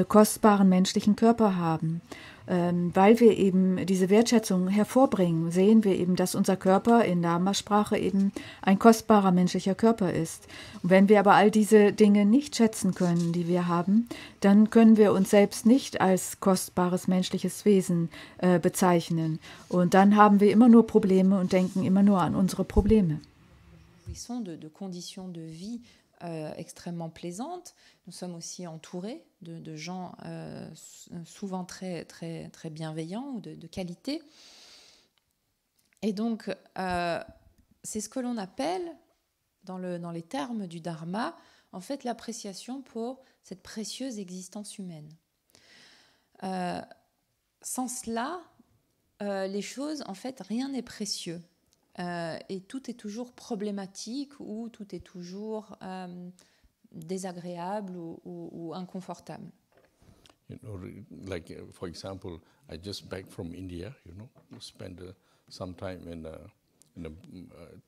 kostbaren menschlichen Körper haben. Weil wir eben diese Wertschätzung hervorbringen, sehen wir eben, dass unser Körper in Dharma-Sprache eben ein kostbarer menschlicher Körper ist. Und wenn wir aber all diese Dinge nicht schätzen können, die wir haben, dann können wir uns selbst nicht als kostbares menschliches Wesen bezeichnen. Und dann haben wir immer nur Probleme und denken immer nur an unsere Probleme. De conditions de vie extrêmement plaisantes. Nous sommes aussi entourés de gens souvent très, très, très bienveillants ou de qualité. Et donc, c'est ce que l'on appelle, dans les termes du Dharma, en fait, l'appréciation pour cette précieuse existence humaine. Sans cela, les choses, en fait, rien n'est précieux. Et tout est toujours problématique ou tout est toujours désagréable ou inconfortable. You know, like for example, I just back from India. You know, spent some time in a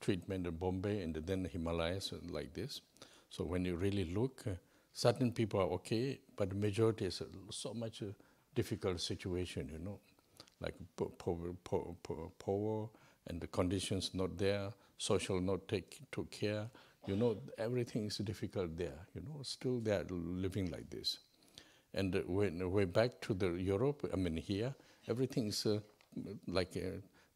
treatment in Bombay and then Himalayas like this. So when you really look, certain people are okay, but the majority is so much difficult situation. You know, like poor. And the conditions not there, social not took care, you know, everything is difficult there, you know, still they are living like this. And when we're back to the Europe, I mean here, everything is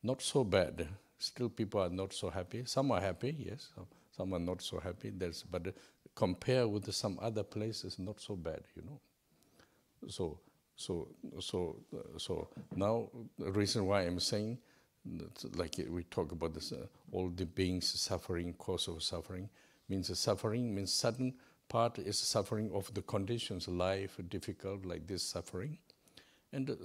not so bad. Still people are not so happy. Some are happy, yes, some are not so happy. But compare with some other places, not so bad, you know. So now the reason why I'm saying, like we talk about this, all the beings suffering, cause of suffering, means sudden part is suffering of the conditions, life difficult like this suffering, and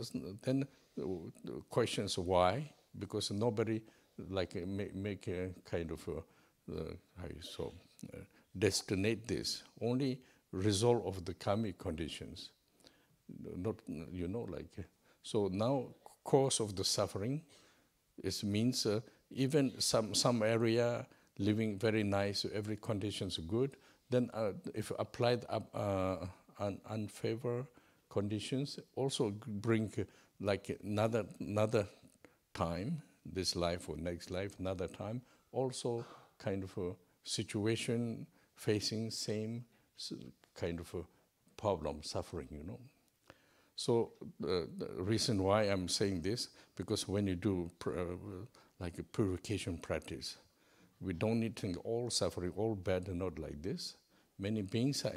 then the questions why, because nobody like make a kind of destinate this, only result of the karmic conditions, not, you know, like, so now cause of the suffering. It means even some area living very nice, every conditions good. Then if applied unfavor conditions, also bring like another time, this life or next life, another time, also kind of a situation facing same kind of a problem, suffering, you know. So the reason why I'm saying this, because when you do like a purification practice, we don't need to think all suffering, all bad, not like this. Many beings are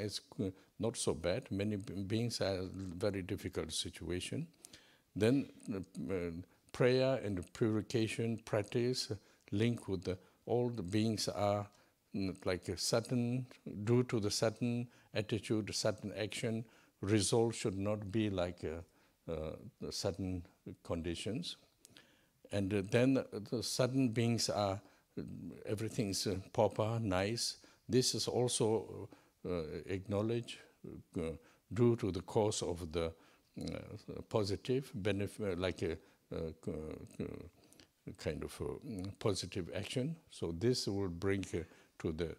not so bad. Many beings are very difficult situation. Then prayer and purification practice linked with all the beings are like a certain, due to the certain attitude, certain action, result should not be like certain conditions. And then the certain beings are, everything is proper, nice. This is also acknowledged due to the cause of the positive benefit, like a kind of positive action. So this will bring to the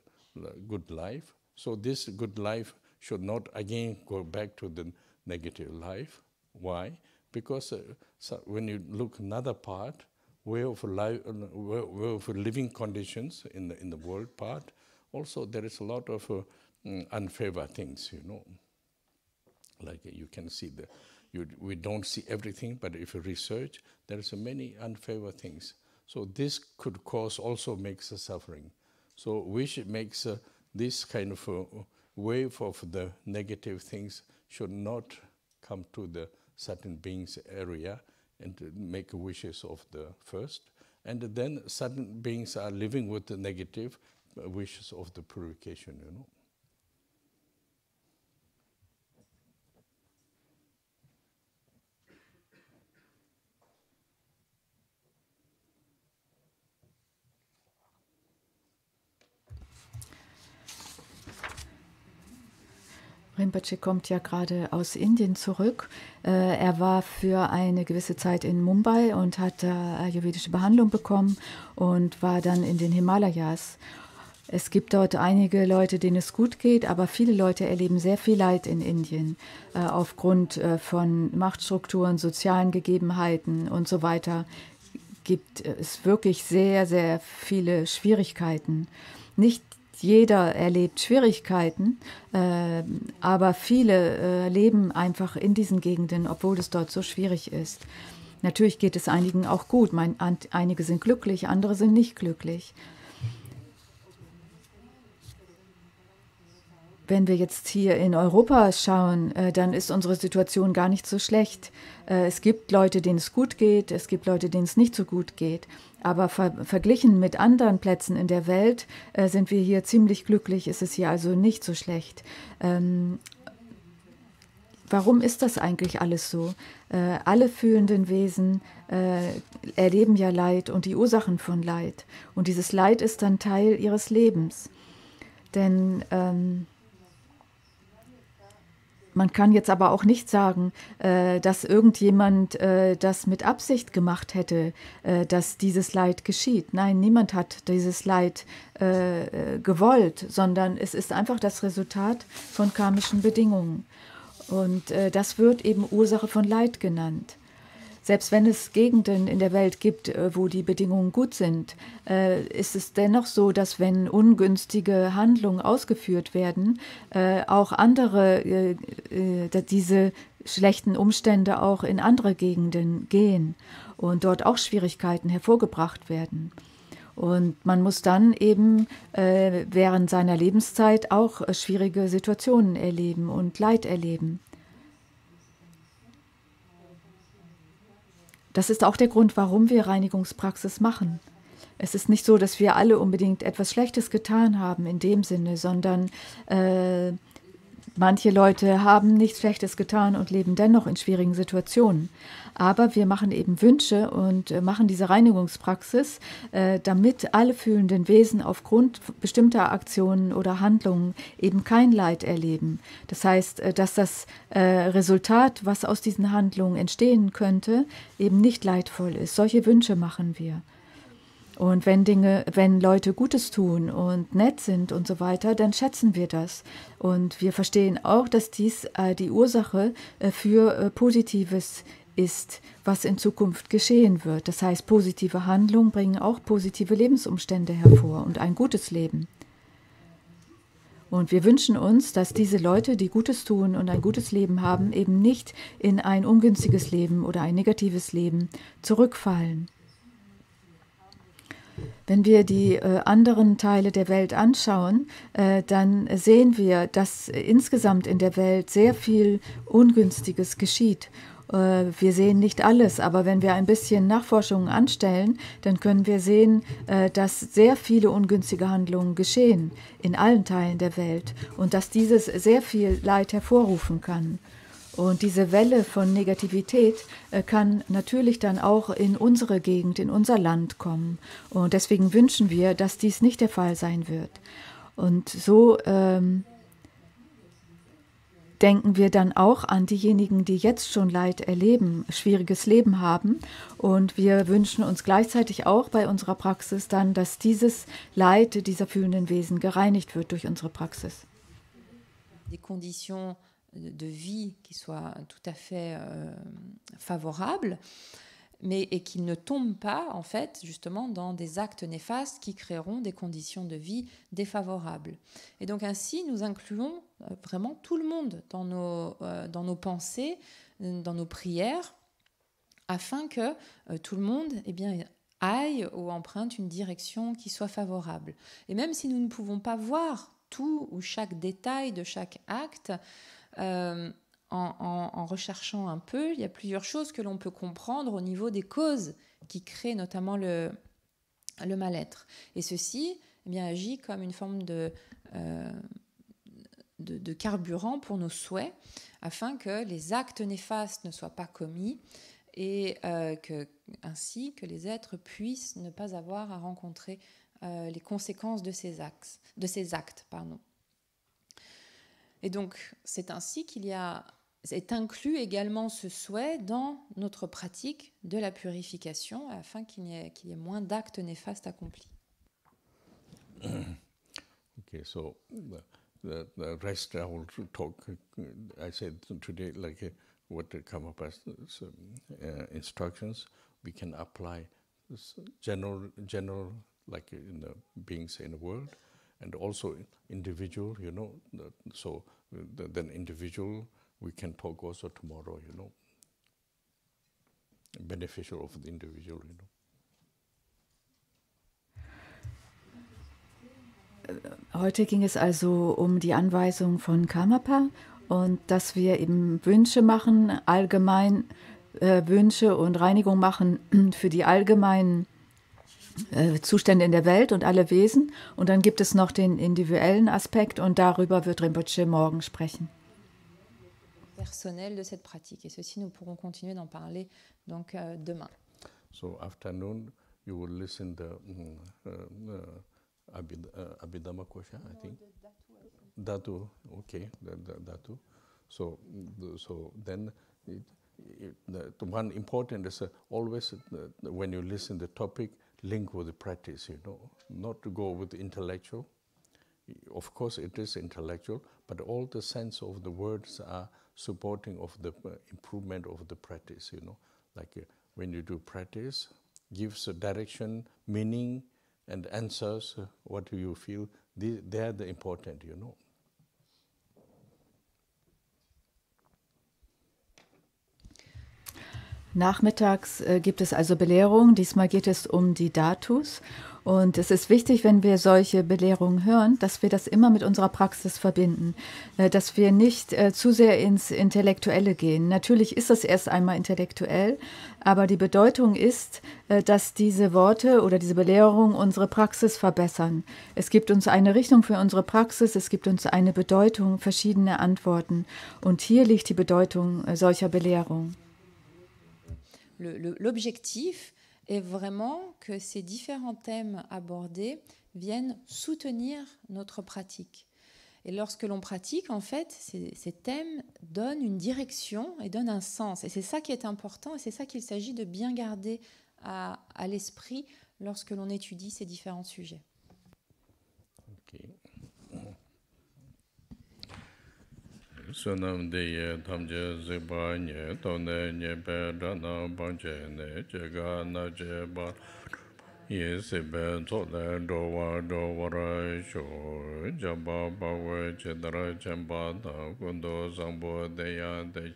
good life. So this good life should not again go back to the negative life. Why? Because when you look another part, way of life, way of living conditions in the world part, also there is a lot of unfavor things, you know. Like you can see we don't see everything, but if you research, there is many unfavor things. So this could cause also makes suffering. So which makes this kind of wave of the negative things should not come to the certain beings area and make wishes of the first. And then certain beings are living with the negative wishes of the purification, you know. Rinpoche kommt ja gerade aus Indien zurück. Er war für eine gewisse Zeit in Mumbai und hat ayurvedische Behandlung bekommen und war dann in den Himalayas. Es gibt dort einige Leute, denen es gut geht, aber viele Leute erleben sehr viel Leid in Indien aufgrund von Machtstrukturen, sozialen Gegebenheiten und so weiter. Gibt es wirklich sehr, sehr viele Schwierigkeiten. Nicht jeder erlebt Schwierigkeiten, aber viele leben einfach in diesen Gegenden, obwohl es dort so schwierig ist. Natürlich geht es einigen auch gut. Einige sind glücklich, andere sind nicht glücklich. Wenn wir jetzt hier in Europa schauen, dann ist unsere Situation gar nicht so schlecht. Es gibt Leute, denen es gut geht, es gibt Leute, denen es nicht so gut geht. Aber verglichen mit anderen Plätzen in der Welt sind wir hier ziemlich glücklich, ist es hier also nicht so schlecht. Warum ist das eigentlich alles so? Alle fühlenden Wesen erleben ja Leid und die Ursachen von Leid. Und dieses Leid ist dann Teil ihres Lebens. Denn man kann jetzt aber auch nicht sagen, dass irgendjemand das mit Absicht gemacht hätte, dass dieses Leid geschieht. Nein, niemand hat dieses Leid gewollt, sondern es ist einfach das Resultat von karmischen Bedingungen. Und das wird eben Ursache von Leid genannt. Selbst wenn es Gegenden in der Welt gibt, wo die Bedingungen gut sind, ist es dennoch so, dass wenn ungünstige Handlungen ausgeführt werden, auch andere diese schlechten Umstände auch in andere Gegenden gehen und dort auch Schwierigkeiten hervorgebracht werden. Und man muss dann eben während seiner Lebenszeit auch schwierige Situationen erleben und Leid erleben. Das ist auch der Grund, warum wir Reinigungspraxis machen. Es ist nicht so, dass wir alle unbedingt etwas Schlechtes getan haben in dem Sinne, sondern manche Leute haben nichts Schlechtes getan und leben dennoch in schwierigen Situationen. Aber wir machen eben Wünsche und machen diese Reinigungspraxis, damit alle fühlenden Wesen aufgrund bestimmter Aktionen oder Handlungen eben kein Leid erleben. Das heißt, dass das Resultat, was aus diesen Handlungen entstehen könnte, eben nicht leidvoll ist. Solche Wünsche machen wir. Und wenn Leute Gutes tun und nett sind und so weiter, dann schätzen wir das. Und wir verstehen auch, dass dies die Ursache für Positives ist, was in Zukunft geschehen wird. Das heißt, positive Handlungen bringen auch positive Lebensumstände hervor und ein gutes Leben. Und wir wünschen uns, dass diese Leute, die Gutes tun und ein gutes Leben haben, eben nicht in ein ungünstiges Leben oder ein negatives Leben zurückfallen. Wenn wir die anderen Teile der Welt anschauen, dann sehen wir, dass insgesamt in der Welt sehr viel Ungünstiges geschieht. Wir sehen nicht alles, aber wenn wir ein bisschen Nachforschungen anstellen, dann können wir sehen, dass sehr viele ungünstige Handlungen geschehen in allen Teilen der Welt und dass dieses sehr viel Leid hervorrufen kann. Und diese Welle von Negativität kann natürlich dann auch in unsere Gegend, in unser Land kommen. Und deswegen wünschen wir, dass dies nicht der Fall sein wird. Und so denken wir dann auch an diejenigen, die jetzt schon Leid erleben, schwieriges Leben haben. Und wir wünschen uns gleichzeitig auch bei unserer Praxis dann, dass dieses Leid dieser fühlenden Wesen gereinigt wird durch unsere Praxis. Die Conditions de vie qui soient tout à fait favorables, et qu'ils ne tombent pas, en fait, justement, dans des actes néfastes qui créeront des conditions de vie défavorables. Et donc, ainsi, nous incluons vraiment tout le monde dans nos pensées, dans nos prières, afin que tout le monde aille ou emprunte une direction qui soit favorable. Et même si nous ne pouvons pas voir tout ou chaque détail de chaque acte, en recherchant un peu, il y a plusieurs choses que l'on peut comprendre au niveau des causes qui créent notamment le mal-être. Et ceci agit comme une forme de carburant pour nos souhaits, afin que les actes néfastes ne soient pas commis et ainsi que les êtres puissent ne pas avoir à rencontrer les conséquences de ces actes. Et donc, c'est ainsi c'est inclus également ce souhait dans notre pratique de la purification, afin qu'il y ait moins d'actes néfastes accomplis. Okay, so the rest I will talk. I said today, like what come up as instructions, we can apply this general, like in the beings in the world, and also individual. So then individual, we can talk also tomorrow. Beneficial of the individual. Heute ging es also um die Anweisung von Karmapa und dass wir eben Wünsche machen, allgemein Wünsche und Reinigung machen für die allgemeinen Zustände in der Welt und alle Wesen. Und dann gibt es noch den individuellen Aspekt und darüber wird Rinpoche morgen sprechen. Personnel de cette pratique. Et ceci, nous pourrons continuer d'en parler donc demain. So afternoon, you will listen the Abhidhamma Kosha, I think. Dhatu, okay, Dhatu. So then, the one important is always when you listen the topic, link with the practice. Not to go with the intellectual. Of course, it is intellectual, but all the sense of the words are supporting of the improvement of the practice. Like when you do practice, gives a direction, meaning, and answers, what do you feel? They are the important, Nachmittags gibt es also Belehrungen. Diesmal geht es um die Dhatus. Und es ist wichtig, wenn wir solche Belehrungen hören, dass wir das immer mit unserer Praxis verbinden. Dass wir nicht zu sehr ins Intellektuelle gehen. Natürlich ist es erst einmal intellektuell, aber die Bedeutung ist, dass diese Worte oder diese Belehrungen unsere Praxis verbessern. Es gibt uns eine Richtung für unsere Praxis, es gibt uns eine Bedeutung, verschiedene Antworten. Und hier liegt die Bedeutung solcher Belehrungen. L'objectif est vraiment que ces différents thèmes abordés viennent soutenir notre pratique. Et lorsque l'on pratique, en fait, ces thèmes donnent une direction et donnent un sens. Et c'est ça qui est important et c'est ça qu'il s'agit de bien garder à l'esprit lorsque l'on étudie ces différents sujets. Okay. Sunam de tamje zeba nye tone nye pe dana banche ne jega na jeba ye sebe tole do wara sho jaba bawe chedara chemba da kundo zambo de ya de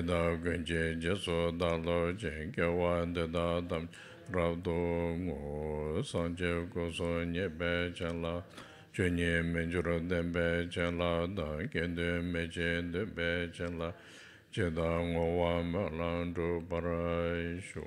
da genje jeso da lo je gewa de da dam ravdo ngo sanje go so nye be chala Chunye menjuro dembe chenla da kende meche dembe chenla cheda ngowa malandu parai sho.